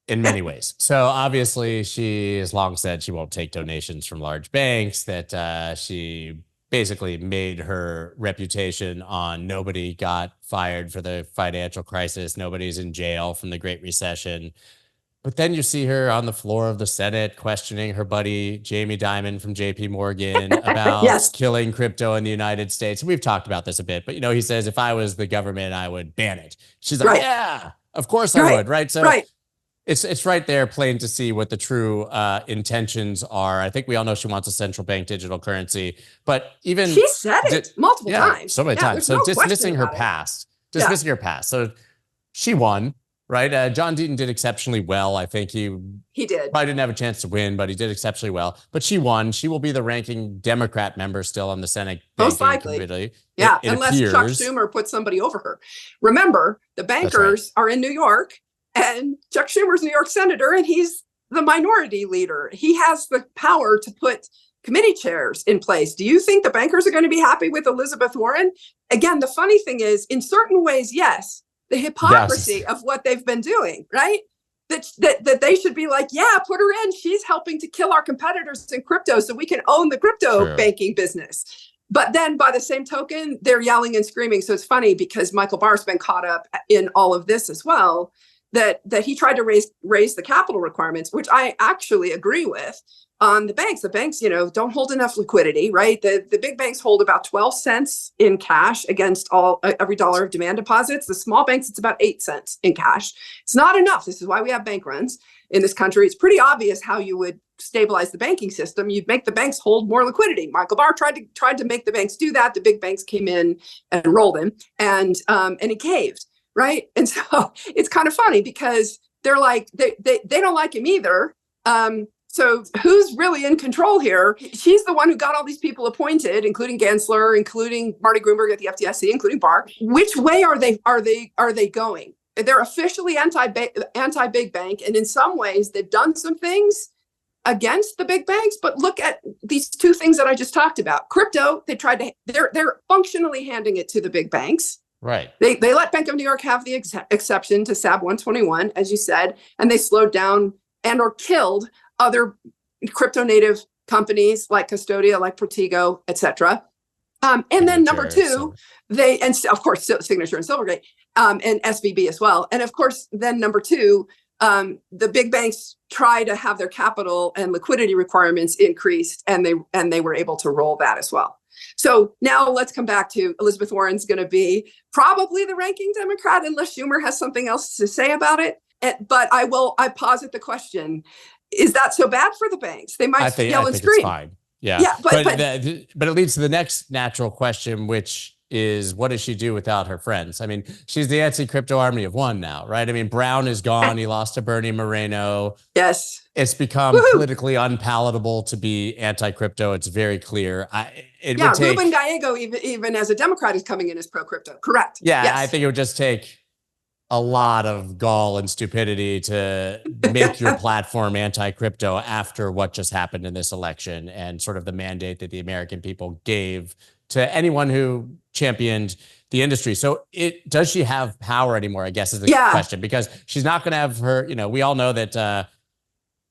in many ways. So obviously she has long said she won't take donations from large banks, that she basically made her reputation on nobody got fired for the financial crisis, nobody's in jail from the Great Recession. But then you see her on the floor of the Senate questioning her buddy Jamie Dimon from JP Morgan about yes. killing crypto in the United States. We've talked about this a bit, but he says, if I was the government, I would ban it. She's like, yeah, of course I would, right? So it's right there, plain to see what the true intentions are. I think we all know she wants a central bank digital currency, but even she said it multiple times, so many times. So dismissing her past, her past. So she won. Right. John Deaton did exceptionally well. I think he did. Probably didn't have a chance to win, but he did exceptionally well. But she won. She will be the ranking Democrat member still on the Senate. Most likely. Committee. Yeah. Unless Chuck Schumer puts somebody over her. Remember, the bankers are in New York and Chuck Schumer's New York senator and he's the minority leader. He has the power to put committee chairs in place. Do you think the bankers are going to be happy with Elizabeth Warren? Again, the funny thing is, in certain ways, yes. The hypocrisy of what they've been doing, right? That they should be like, yeah, put her in. She's helping to kill our competitors in crypto so we can own the crypto banking business. But then by the same token, they're yelling and screaming. So it's funny because Michael Barr's been caught up in all of this as well, that he tried to raise the capital requirements, which I actually agree with. On the banks, don't hold enough liquidity, right? The big banks hold about 12 cents in cash against every dollar of demand deposits. The small banks, it's about 8 cents in cash. It's not enough. This is why we have bank runs in this country. It's pretty obvious how you would stabilize the banking system. You'd make the banks hold more liquidity. Michael Barr tried to make the banks do that. The big banks came in and rolled him, and he caved, right? And so it's kind of funny because they're like they don't like him either. So who's really in control here? She's the one who got all these people appointed, including Gensler, including Marty Gruenberg at the FDIC, including Barr. Which way are they going? They're officially anti-big bank, and in some ways they've done some things against the big banks. But look at these two things that I just talked about. Crypto, they're functionally handing it to the big banks. Right. They let Bank of New York have the exception to SAB 121, as you said, and they slowed down and or killed other crypto native companies like Custodia, like Protego, et cetera. And then number two, and of course, Signature and Silvergate, and SVB as well. And of course, then number two, the big banks try to have their capital and liquidity requirements increased, and they were able to roll that as well. So now let's come back to Elizabeth Warren's going to be probably the ranking Democrat unless Schumer has something else to say about it. But I posit the question. Is that so bad for the banks? They might yell and scream. It's fine. Yeah. But it leads to the next natural question, which is, what does she do without her friends? I mean, she's the anti-crypto army of one now, right? I mean, Brown is gone. He lost to Bernie Moreno. Yes. It's become politically unpalatable to be anti-crypto. It's very clear. Ruben Gallego, even as a Democrat, is coming in as pro-crypto. Correct. Yeah, yes. I think it would just take a lot of gall and stupidity to make your platform anti-crypto after what just happened in this election and sort of the mandate that the American people gave to anyone who championed the industry. So does she have power anymore, I guess, is the question, because she's not going to have her, we all know that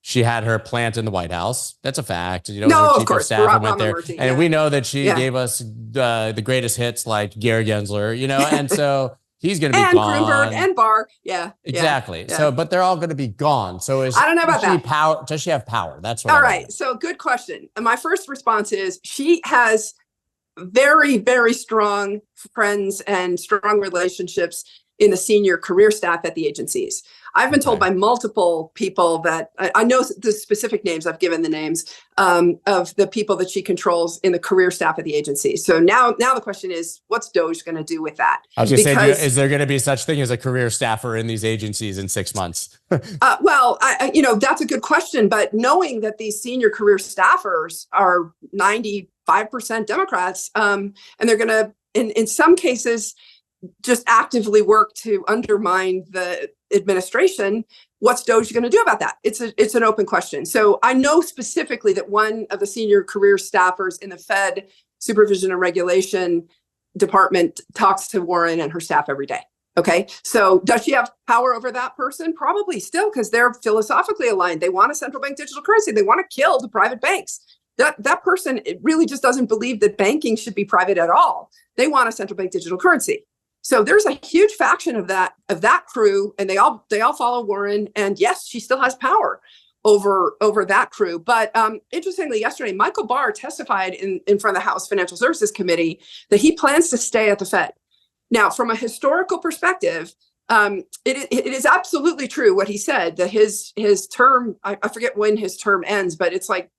she had her plant in the White House. That's a fact. Her chief of staff went there. And we know that she gave us the greatest hits like Gary Gensler, and so he's going to be gone. And Gruenberg and Barr. Yeah. Exactly. Yeah. So, but they're all going to be gone. So I don't know about that. Does she have power? That's what all right. So good question. And my first response is she has very, very strong friends and strong relationships in the senior career staff at the agencies. I've been told by multiple people that I know the specific names. I've given the names of the people that she controls in the career staff at the agency. So now the question is, what's Doge going to do with that? I was going to say, is there going to be such thing as a career staffer in these agencies in 6 months? Well, that's a good question. But knowing that these senior career staffers are 95% Democrats, and they're going to, in some cases, just actively work to undermine the administration, what's Doge going to do about that? It's an open question. So I know specifically that one of the senior career staffers in the Fed Supervision and Regulation Department talks to Warren and her staff every day. Okay. So does she have power over that person? Probably still, because they're philosophically aligned. They want a central bank digital currency. They want to kill the private banks. That person really just doesn't believe that banking should be private at all. They want a central bank digital currency. So there's a huge faction of that crew, and they all follow Warren. And yes, she still has power over that crew. But interestingly, yesterday, Michael Barr testified in front of the House Financial Services Committee that he plans to stay at the Fed. Now, from a historical perspective, it is absolutely true what he said, that his term, I forget when his term ends, but it's like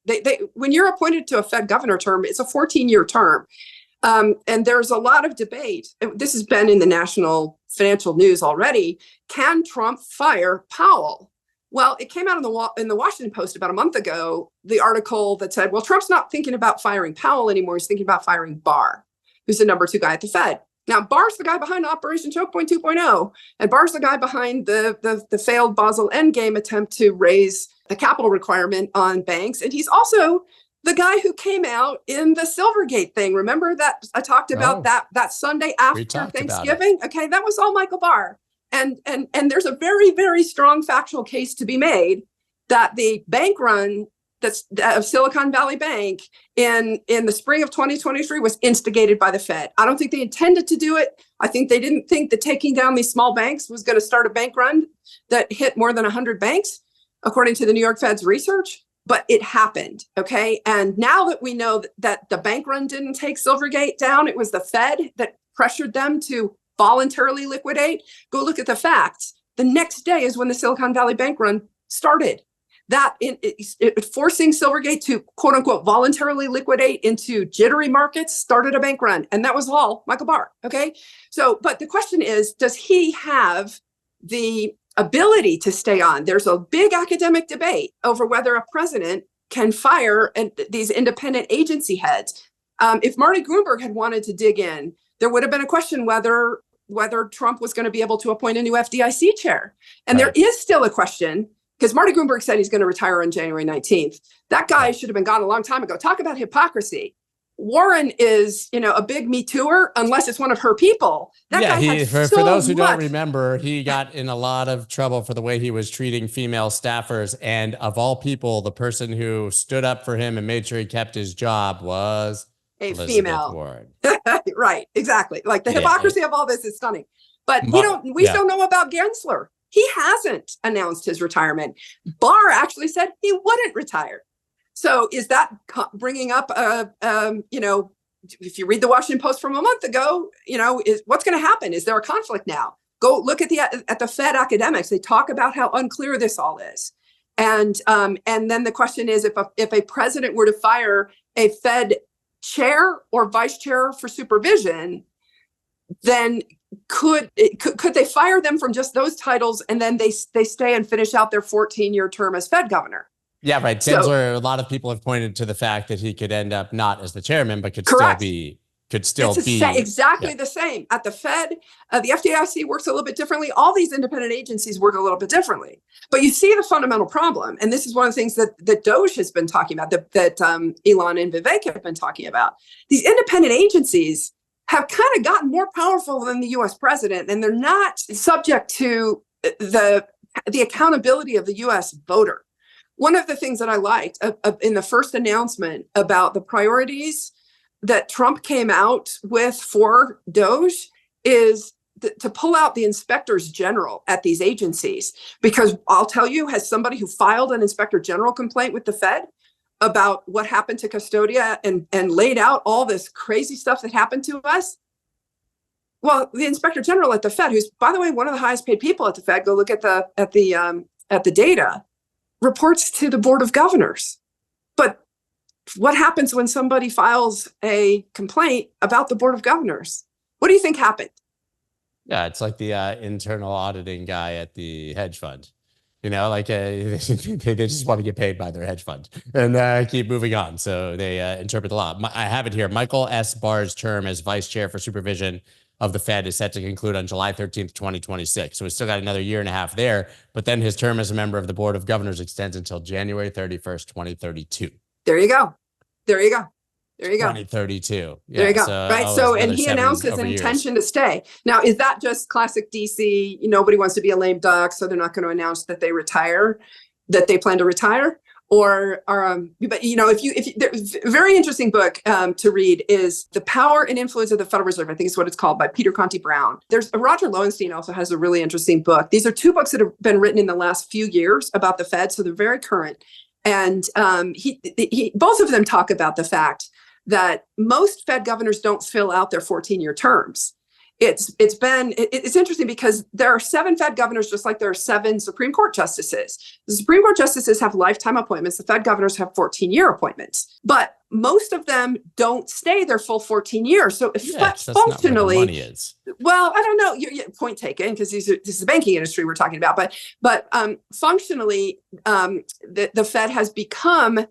when you're appointed to a Fed governor term, it's a 14-year term. And there's a lot of debate. This has been in the national financial news already. Can Trump fire Powell? Well, it came out in the Washington Post about a month ago, the article that said, well, Trump's not thinking about firing Powell anymore. He's thinking about firing Barr, who's the number 2 guy at the Fed. Now, Barr's the guy behind Operation Choke Point 2.0, and Barr's the guy behind the failed Basel Endgame attempt to raise the capital requirement on banks. And he's also the guy who came out in the Silvergate thing. Remember that I talked about that Sunday after Thanksgiving? Okay, that was all Michael Barr. And there's a very, very strong factual case to be made that the bank run of Silicon Valley Bank in the spring of 2023 was instigated by the Fed. I don't think they intended to do it. I think they didn't think that taking down these small banks was going to start a bank run that hit more than 100 banks, according to the New York Fed's research. But it happened, okay? And now that we know that the bank run didn't take Silvergate down, it was the Fed that pressured them to voluntarily liquidate. Go look at the facts. The next day is when the Silicon Valley bank run started. That forcing Silvergate to quote unquote voluntarily liquidate into jittery markets started a bank run. And that was all Michael Barr, okay? So, but the question is, does he have the ability to stay on? There's a big academic debate over whether a president can fire these independent agency heads. If Marty Gruenberg had wanted to dig in, there would have been a question whether Trump was going to be able to appoint a new FDIC chair. And there is still a question, because Marty Gruenberg said he's going to retire on January 19th. That guy should have been gone a long time ago. Talk about hypocrisy. Warren is, a big Me Tooer, unless it's one of her people. That guy for those who don't remember, he got in a lot of trouble for the way he was treating female staffers. And of all people, the person who stood up for him and made sure he kept his job was a Elizabeth female. Warren. Right, exactly. Like the hypocrisy of all this is stunning. But we still know about Gensler. He hasn't announced his retirement. Barr actually said he wouldn't retire. So is that bringing up, if you read the Washington Post from a month ago, is what's going to happen? Is there a conflict now? Go look at the Fed academics. They talk about how unclear this all is. And then the question is, if a president were to fire a Fed chair or vice chair for supervision, then could they fire them from just those titles and then they stay and finish out their 14-year term as Fed governor? Yeah, right. Gensler, a lot of people have pointed to the fact that he could end up not as the chairman, but could still be exactly the same. At the Fed, the FDIC works a little bit differently. All these independent agencies work a little bit differently. But you see the fundamental problem, and this is one of the things that Doge has been talking about, that Elon and Vivek have been talking about. These independent agencies have kind of gotten more powerful than the U.S. president, and they're not subject to the accountability of the U.S. voter. One of the things that I liked in the first announcement about the priorities that Trump came out with for Doge is to pull out the inspectors general at these agencies. Because I'll tell you, as somebody who filed an inspector general complaint with the Fed about what happened to Custodia and laid out all this crazy stuff that happened to us. Well, the inspector general at the Fed, who's, by the way, one of the highest paid people at the Fed, go look at the data, reports to the Board of Governors. But what happens when somebody files a complaint about the Board of Governors? What do you think happened? Yeah, it's like the internal auditing guy at the hedge fund. They just want to get paid by their hedge fund and keep moving on. So they interpret the law. I have it here. Michael S. Barr's term as vice chair for supervision of the Fed is set to conclude on July 13th, 2026. So he's still got another year and a half there. But then his term as a member of the Board of Governors extends until January 31st, 2032. There you go. 2032. Yeah, there you go. So, right. So, and he announced his intention to stay. Now, is that just classic DC? Nobody wants to be a lame duck, so they're not going to announce that they plan to retire? But there's a very interesting book to read is The Power and Influence of the Federal Reserve. I think is what it's called, by Peter Conti Brown. There's Roger Lowenstein also has a really interesting book. These are two books that have been written in the last few years about the Fed, so they're very current. And both of them talk about the fact that most Fed governors don't fill out their 14-year terms. It's interesting because there are 7 Fed governors, just like there are 7 Supreme Court justices. The Supreme Court justices have lifetime appointments. The Fed governors have 14-year appointments, but most of them don't stay their full 14 years. So functionally, not where the money is. Well, I don't know. Point taken, because this is the banking industry we're talking about. But functionally, the Fed has become.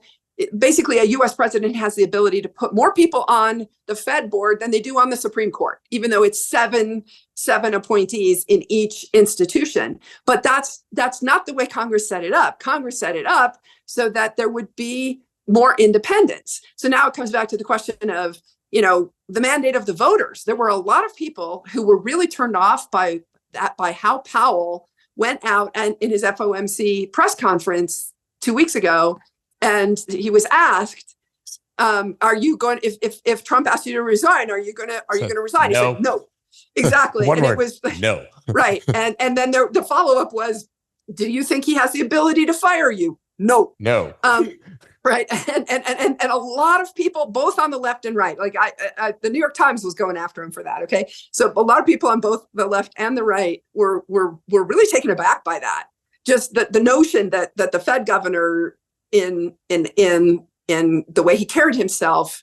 Basically, a U.S. president has the ability to put more people on the Fed board than they do on the Supreme Court, even though it's seven appointees in each institution. But that's not the way Congress set it up. Congress set it up so that there would be more independence. So now it comes back to the question of, the mandate of the voters. There were a lot of people who were really turned off by how Powell went out and in his FOMC press conference 2 weeks ago. And he was asked, "Are you going? If Trump asked you to resign, are you going to resign?" No. He said, "No." Exactly. One and word. It was No. right. And then the follow up was, "Do you think he has the ability to fire you?" No. No. Right. And a lot of people, both on the left and right, like the New York Times was going after him for that. Okay. So a lot of people on both the left and the right were really taken aback by that. Just the notion that the Fed governor in the way he carried himself,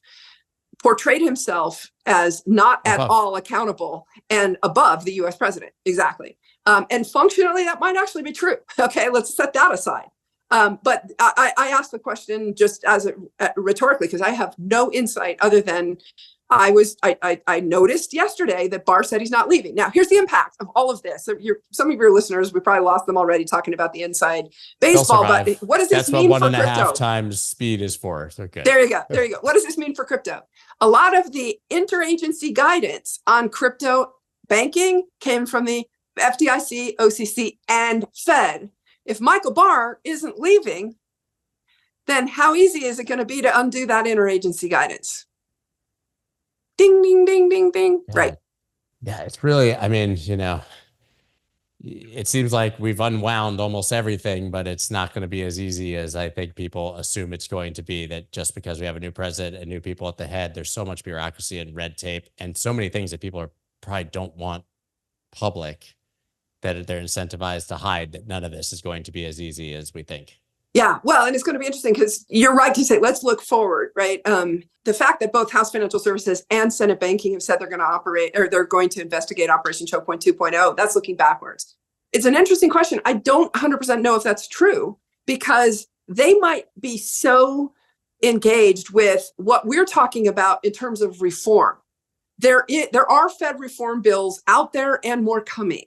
portrayed himself as not at all accountable and above the U.S. president. Exactly. And functionally, that might actually be true. Okay, let's set that aside. But I asked the question just as rhetorically, because I have no insight other than I noticed yesterday that Barr said he's not leaving. Now, here's the impact of all of this. So some of your listeners, we probably lost them already talking about the inside baseball. But what does this mean for crypto? That's what 1.5 times speed is for. So good. There you go. What does this mean for crypto? A lot of the interagency guidance on crypto banking came from the FDIC, OCC, and Fed. If Michael Barr isn't leaving, then how easy is it going to be to undo that interagency guidance? Ding, ding, ding, ding, ding. Yeah. Right. Yeah, it's really, it seems like we've unwound almost everything, but it's not going to be as easy as I think people assume it's going to be, that just because we have a new president and new people at the head, there's so much bureaucracy and red tape and so many things that people probably don't want public, that they're incentivized to hide, that none of this is going to be as easy as we think. Yeah, well, and it's going to be interesting because you're right to say, let's look forward, right? The fact that both House Financial Services and Senate Banking have said they're going to operate, or they're going to investigate Operation Choke Point 2.0, that's looking backwards. It's an interesting question. I don't 100% know if that's true, because they might be so engaged with what we're talking about in terms of reform. There are Fed reform bills out there and more coming.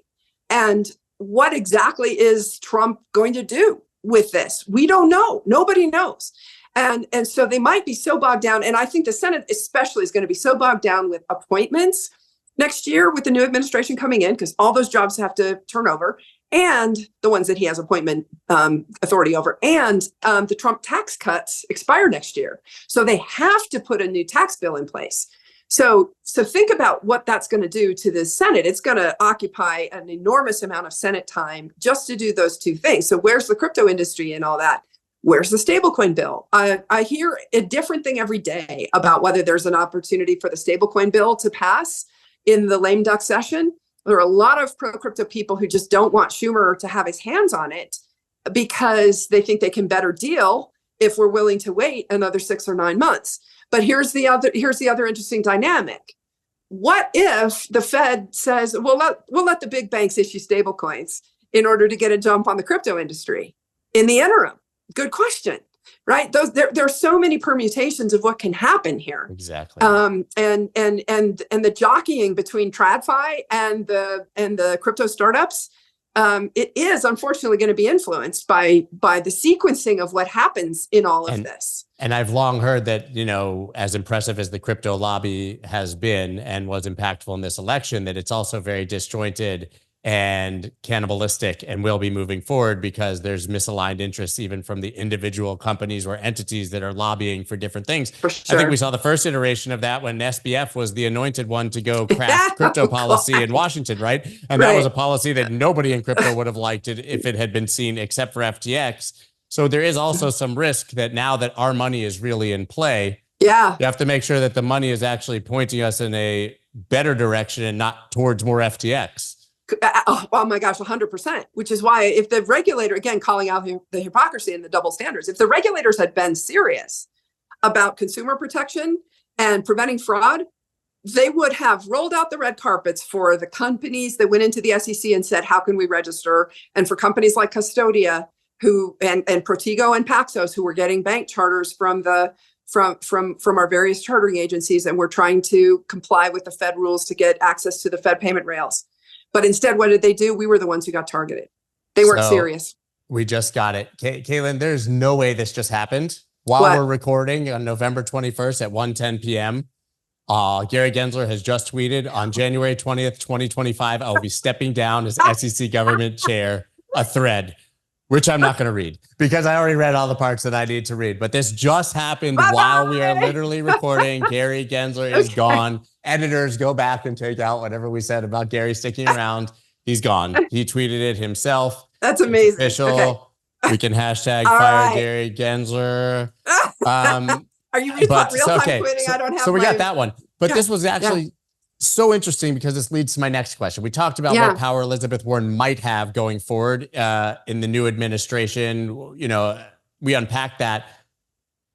And what exactly is Trump going to do with this? We don't know. Nobody knows. And so they might be so bogged down. And I think the Senate especially is going to be so bogged down with appointments next year with the new administration coming in, because all those jobs have to turn over, and the ones that he has appointment authority over, and the Trump tax cuts expire next year. So they have to put a new tax bill in place. So think about what that's going to do to the Senate. It's going to occupy an enormous amount of Senate time just to do those two things. So where's the crypto industry and all that? Where's the stablecoin bill? I hear a different thing every day about whether there's an opportunity for the stablecoin bill to pass in the lame duck session. There are a lot of pro-crypto people who just don't want Schumer to have his hands on it because they think they can better deal if we're willing to wait another 6 or 9 months. But here's the other interesting dynamic. What if the Fed says, we'll let the big banks issue stablecoins in order to get a jump on the crypto industry in the interim? Good question, right? There are so many permutations of what can happen here. Exactly. And the jockeying between TradFi and the crypto startups, it is unfortunately going to be influenced by the sequencing of what happens in all of this. And I've long heard that, as impressive as the crypto lobby has been and was impactful in this election, that it's also very disjointed and cannibalistic and will be moving forward because there's misaligned interests even from the individual companies or entities that are lobbying for different things. For sure. I think we saw the first iteration of that when SBF was the anointed one to go craft crypto policy in Washington, right? And that was a policy that nobody in crypto would have liked it if it had been seen except for FTX. So there is also some risk that now that our money is really in play, you have to make sure that the money is actually pointing us in a better direction and not towards more FTX. Oh my gosh, 100%, which is why if the regulator, again, calling out the hypocrisy and the double standards, if the regulators had been serious about consumer protection and preventing fraud, they would have rolled out the red carpets for the companies that went into the SEC and said, how can we register? And for companies like Custodia and Protego and Paxos, who were getting bank charters from our various chartering agencies, and we're trying to comply with the Fed rules to get access to the Fed payment rails. But instead, what did they do? We were the ones who got targeted. They weren't serious. We just got it. Caitlin, there's no way this just happened. While we're recording on November 21st at 1:10 p.m., Gary Gensler has just tweeted on January 20th, 2025, I will be stepping down as SEC government chair, a thread, which I'm not going to read because I already read all the parts that I need to read. But this just happened while we are literally recording. Gary Gensler is gone. Editors, go back and take out whatever we said about Gary sticking around. He's gone. He tweeted it himself. That's amazing. It's official. We can hashtag fire Gary Gensler. Are you real-time tweeting? I don't have. So we got that one. But this was actually so interesting because this leads to my next question. We talked about what power Elizabeth Warren might have going forward in the new administration. You know, we unpacked that.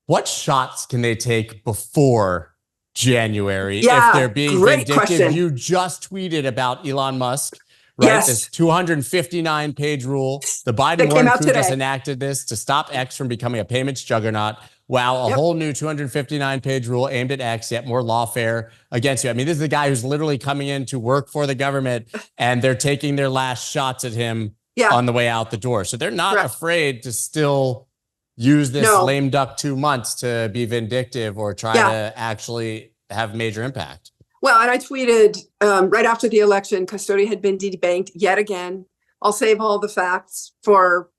What shots can they take before January if they're being vindictive? Question. You just tweeted about Elon Musk, right? This 259-page rule. The Biden Warren coup just enacted this to stop X from becoming a payments juggernaut. Wow, a whole new 259-page rule aimed at X, yet more lawfare against you. I mean, this is the guy who's literally coming in to work for the government, and they're taking their last shots at him on the way out the door. So they're not afraid to still use this lame duck 2 months to be vindictive or try to actually have major impact. Well, and I tweeted right after the election, Custodia had been debanked yet again. I'll save all the facts for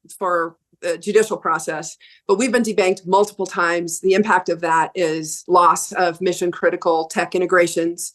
the judicial process, but we've been debanked multiple times. The impact of that is loss of mission critical tech integrations.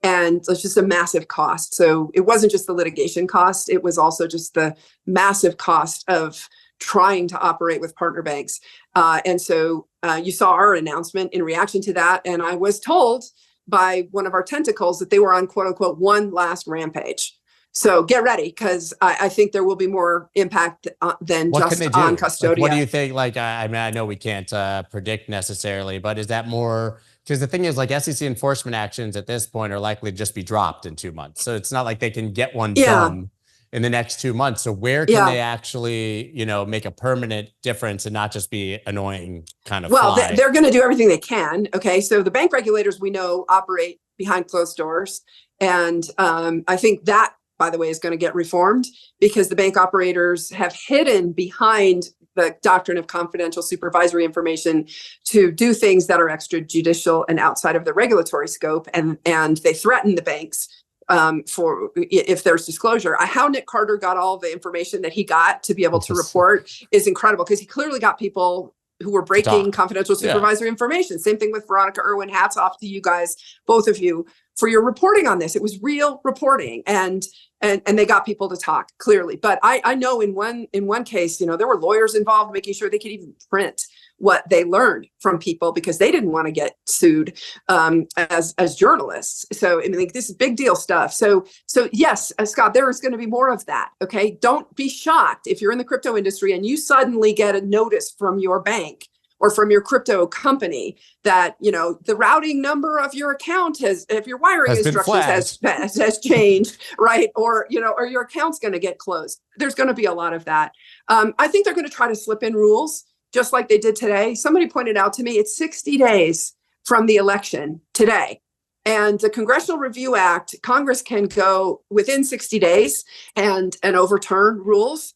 And it's just a massive cost. So it wasn't just the litigation cost. It was also just the massive cost of trying to operate with partner banks. And so you saw our announcement in reaction to that. And I was told by one of our tentacles that they were on quote unquote one last rampage. So get ready, because I think there will be more impact than just on Custodia. Like, what do you think? Like, I mean, I know we can't predict necessarily, but is that more? Because the thing is, like, SEC enforcement actions at this point are likely to just be dropped in 2 months. So it's not like they can get one done in the next 2 months. So where can they actually, you know, make a permanent difference and not just be annoying kind of fly? They're going to do everything they can. Okay. So the bank regulators, we know, operate behind closed doors. And I think that, by the way, is going to get reformed because the bank operators have hidden behind the doctrine of confidential supervisory information to do things that are extrajudicial and outside of the regulatory scope. And they threaten the banks for if there's disclosure. How Nick Carter got all the information that he got to be able to report is incredible, because he clearly got people who were breaking confidential supervisory information. Same thing with Veronica Irwin. Hats off to you guys, both of you, for your reporting on this. It was real reporting, and they got people to talk clearly. But I know in one case, you know, there were lawyers involved making sure they could even print what they learned from people because they didn't want to get sued as journalists. So I mean, this is big deal stuff. So yes, Scott, there is going to be more of that. Okay, don't be shocked if you're in the crypto industry and you suddenly get a notice from your bank or from your crypto company that, you know, the routing number of your account if your wiring instructions has changed, right? Or, you know, or your account's going to get closed. There's going to be a lot of that. I think they're going to try to slip in rules just like they did today. Somebody pointed out to me, it's 60 days from the election today. And the Congressional Review Act, Congress can go within 60 days and overturn rules.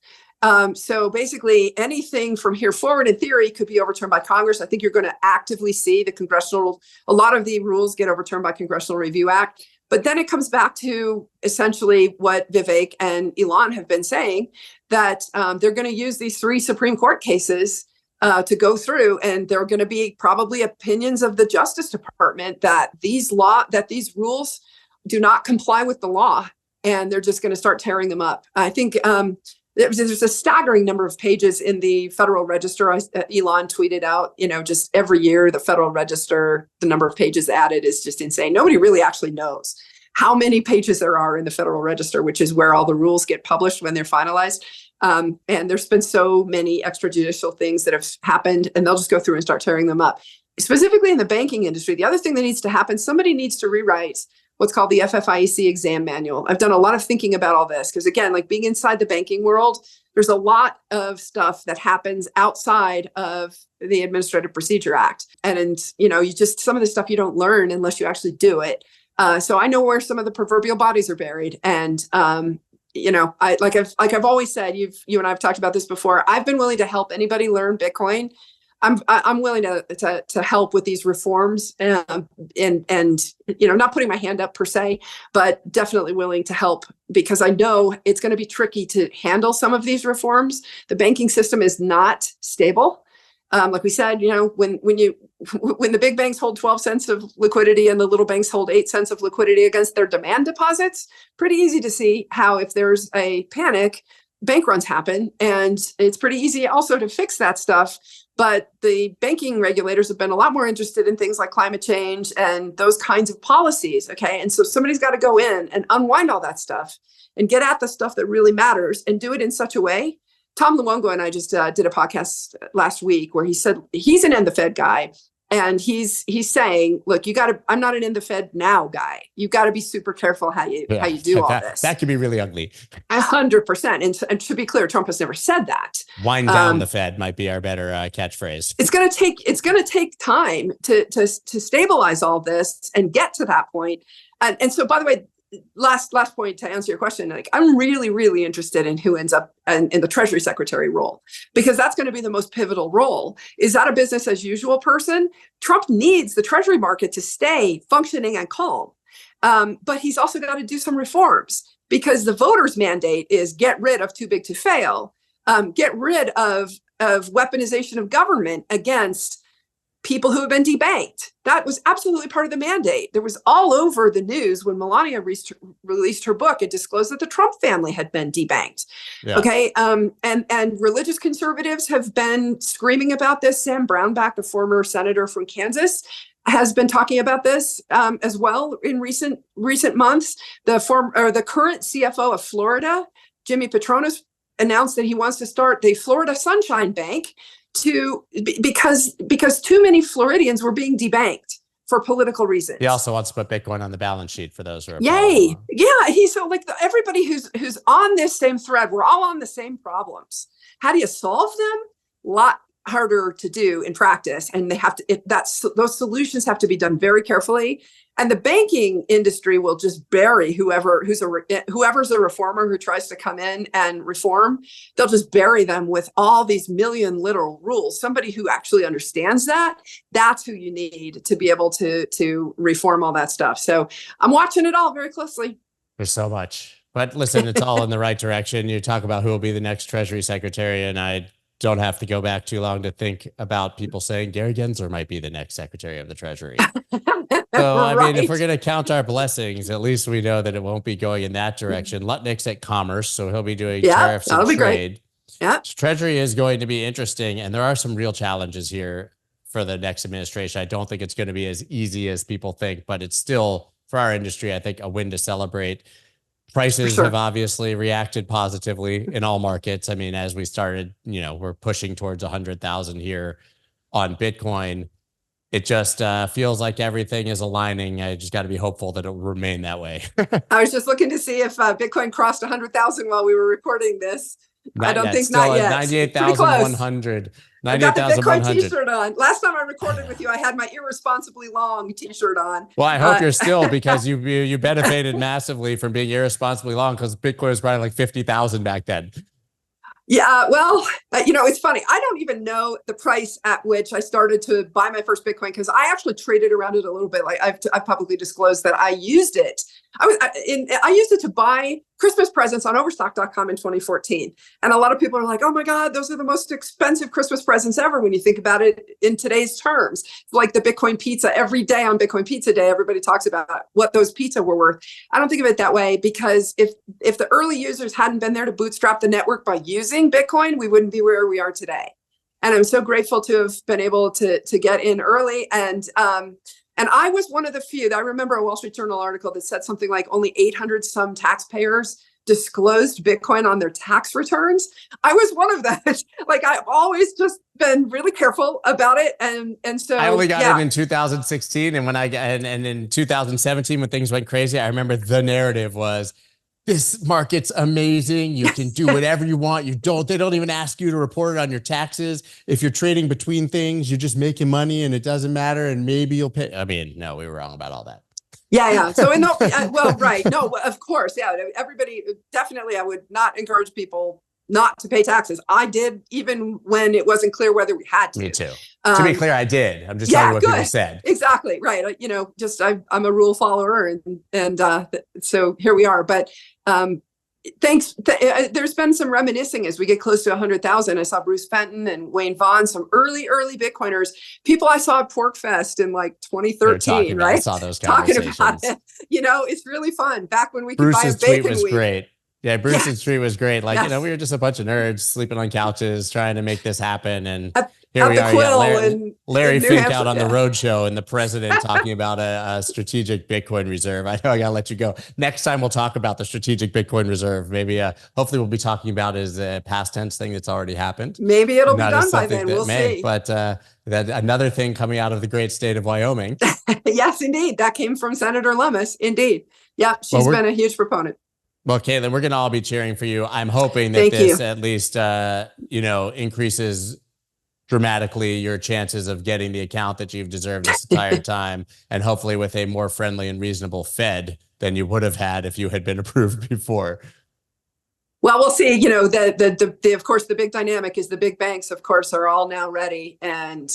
So basically anything from here forward in theory could be overturned by Congress. I think you're going to actively see a lot of the rules get overturned by Congressional Review Act. But then it comes back to essentially what Vivek and Elon have been saying, that they're going to use these 3 Supreme Court cases to go through, and there are going to be probably opinions of the Justice Department that these rules do not comply with the law, and they're just going to start tearing them up. I think there's a staggering number of pages in the Federal Register. Elon tweeted out, just every year the Federal Register, the number of pages added is just insane. Nobody really actually knows how many pages there are in the Federal Register, which is where all the rules get published when they're finalized. And there's been so many extrajudicial things that have happened, and they'll just go through and start tearing them up. Specifically in the banking industry, the other thing that needs to happen, somebody needs to rewrite what's called the FFIEC exam manual. I've done a lot of thinking about all this because, again, like being inside the banking world, there's a lot of stuff that happens outside of the Administrative Procedure Act. And some of the stuff you don't learn unless you actually do it. So I know where some of the proverbial bodies are buried. And, I've always said, you and I have talked about this before. I've been willing to help anybody learn Bitcoin. I'm willing to help with these reforms, and not putting my hand up per se, but definitely willing to help, because I know it's going to be tricky to handle some of these reforms. The banking system is not stable. Like we said, when the big banks hold 12 cents of liquidity and the little banks hold 8 cents of liquidity against their demand deposits, pretty easy to see how, if there's a panic, bank runs happen. And it's pretty easy also to fix that stuff. But the banking regulators have been a lot more interested in things like climate change and those kinds of policies. Okay. And so somebody's got to go in and unwind all that stuff and get at the stuff that really matters, and do it in such a way. Tom Luongo and I just did a podcast last week where he said he's an end the Fed guy. And he's saying, look, I'm not an in the Fed now guy. You got to be super careful how you do all this. That could be really ugly. 100%. And to be clear, Trump has never said that. Wind down the Fed might be our better catchphrase. It's going to take time to stabilize all this and get to that point. And so, by the way, last point to answer your question, like, I'm really, really interested in who ends up in the Treasury Secretary role, because that's going to be the most pivotal role. Is that a business as usual person? Trump needs the Treasury market to stay functioning and calm. But he's also got to do some reforms, because the voters' mandate is get rid of too big to fail, get rid of weaponization of government against people who have been debanked. That was absolutely part of the mandate. There was all over the news when Melania released her book. It disclosed that the Trump family had been debanked. Yeah. Okay. And religious conservatives have been screaming about this. Sam Brownback, the former senator from Kansas, has been talking about this as well in recent months. The current CFO of Florida, Jimmy Patronis, announced that he wants to start the Florida Sunshine Bank because too many Floridians were being debanked for political reasons. He also wants to put Bitcoin on the balance sheet for those who are. Yay! Yeah, he's so like everybody who's on this same thread. We're all on the same problems. How do you solve them? A lot harder to do in practice, and they have to. Those solutions have to be done very carefully. And the banking industry will just bury whoever's a reformer who tries to come in and reform. They'll just bury them with all these million little rules. Somebody who actually understands that's who you need to be able to reform all that stuff. So I'm watching it all very closely. There's so much. But listen, it's all in the right direction. You talk about who will be the next Treasury Secretary, and I don't have to go back too long to think about people saying Gary Gensler might be the next Secretary of the Treasury. So, I mean, if we're going to count our blessings, at least we know that it won't be going in that direction. Lutnick's at Commerce, so he'll be doing tariffs and trade. Great. Yeah. So Treasury is going to be interesting, and there are some real challenges here for the next administration. I don't think it's going to be as easy as people think, but it's still, for our industry, I think, a win to celebrate. Prices have obviously reacted positively in all markets. I mean, as we started, we're pushing towards 100,000 here on Bitcoin. It just feels like everything is aligning. I just got to be hopeful that it will remain that way. I was just looking to see if Bitcoin crossed 100,000 while we were recording this. I don't think not yet. 98,100. I got the Bitcoin t-shirt on. Last time I recorded with you, I had my irresponsibly long t-shirt on. Well, I hope you're still, because you benefited massively from being irresponsibly long, because Bitcoin was probably like 50,000 back then. Yeah, well, it's funny. I don't even know the price at which I started to buy my first Bitcoin because I actually traded around it a little bit. Like I've publicly disclosed that I used it. I used it to buy Christmas presents on Overstock.com in 2014. And a lot of people are like, "Oh my God, those are the most expensive Christmas presents ever." When you think about it in today's terms, like the Bitcoin pizza, every day on Bitcoin Pizza Day, everybody talks about what those pizza were worth. I don't think of it that way because if the early users hadn't been there to bootstrap the network by using Bitcoin, we wouldn't be where we are today. And I'm so grateful to have been able to get in early. And I was one of the few. I remember a Wall Street Journal article that said something like only 800 some taxpayers disclosed Bitcoin on their tax returns. I was one of that. Like I've always just been really careful about it. And so I only got it in 2016. And and in 2017, when things went crazy, I remember the narrative was, this market's amazing. You can do whatever you want. They don't even ask you to report it on your taxes. If you're trading between things, you're just making money and it doesn't matter. And maybe you'll pay. I mean, no, we were wrong about all that. Yeah. So right. No, of course. Yeah. Everybody, definitely, I would not encourage people not to pay taxes. I did, even when it wasn't clear whether we had to. Me too. To be clear, I did. I'm just telling you what people said. Exactly. Right. I'm a rule follower and so here we are. But thanks. There's been some reminiscing as we get close to 100,000. I saw Bruce Fenton and Wayne Vaughn, some early Bitcoiners, people I saw at PorcFest in like 2013, right? I saw those conversations. Talking about it. It's really fun. Back when we could Bruce's buy a bacon tweet was week. Great. Yeah, Bruce's tweet was great. Like, we were just a bunch of nerds sleeping on couches trying to make this happen. And here we are. Larry Fink out on the road show and the president talking about a strategic Bitcoin reserve. I know I got to let you go. Next time we'll talk about the strategic Bitcoin reserve. Maybe, hopefully we'll be talking about is a past tense thing that's already happened. Maybe it'll be done by then. We'll see. But that another thing coming out of the great state of Wyoming. Yes, indeed. That came from Senator Lummis. Indeed. Yeah, she's been a huge proponent. Well, Caitlin, we're going to all be cheering for you. I'm hoping that this at least, increases dramatically your chances of getting the account that you've deserved this entire time, and hopefully with a more friendly and reasonable Fed than you would have had if you had been approved before. Well, we'll see. Of course, the big dynamic is the big banks, of course, are all now ready. And,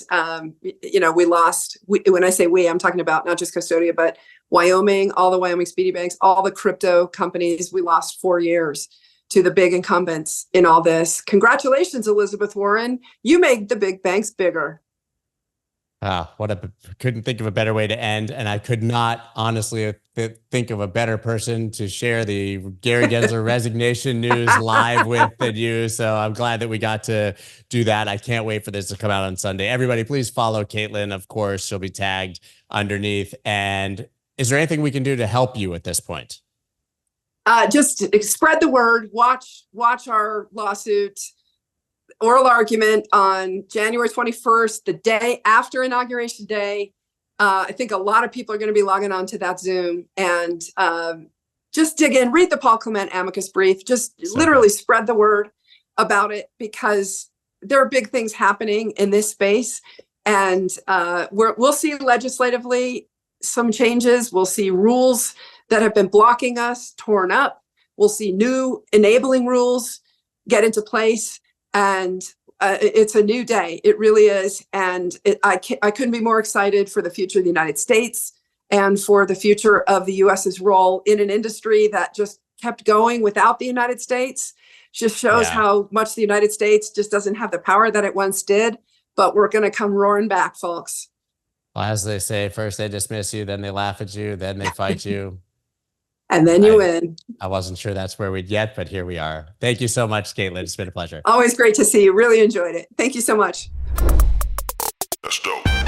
we lost, when I say we, I'm talking about not just Custodia, but Wyoming, all the Wyoming Speedy Banks, all the crypto companies. We lost 4 years to the big incumbents in all this. Congratulations, Elizabeth Warren. You made the big banks bigger. Couldn't think of a better way to end. And I could not honestly think of a better person to share the Gary Gensler resignation news live with than you. So I'm glad that we got to do that. I can't wait for this to come out on Sunday. Everybody, please follow Caitlin. Of course, she'll be tagged underneath. And is there anything we can do to help you at this point? Just spread the word. Watch our lawsuit. Oral argument on January 21st, the day after Inauguration Day. I think a lot of people are going to be logging on to that Zoom and just dig in, read the Paul Clement amicus brief, just literally spread the word about it because there are big things happening in this space. And we'll see legislatively some changes. We'll see rules that have been blocking us torn up. We'll see new enabling rules get into place. And it's a new day. It really is. And I couldn't be more excited for the future of the United States and for the future of the U.S.'s role in an industry that just kept going without the United States. Just shows how much the United States just doesn't have the power that it once did. But we're going to come roaring back, folks. Well, as they say, first they dismiss you, then they laugh at you, then they fight you. And then you win. I wasn't sure that's where we'd get, but here we are. Thank you so much, Caitlin. It's been a pleasure. Always great to see you. Really enjoyed it. Thank you so much. That's dope.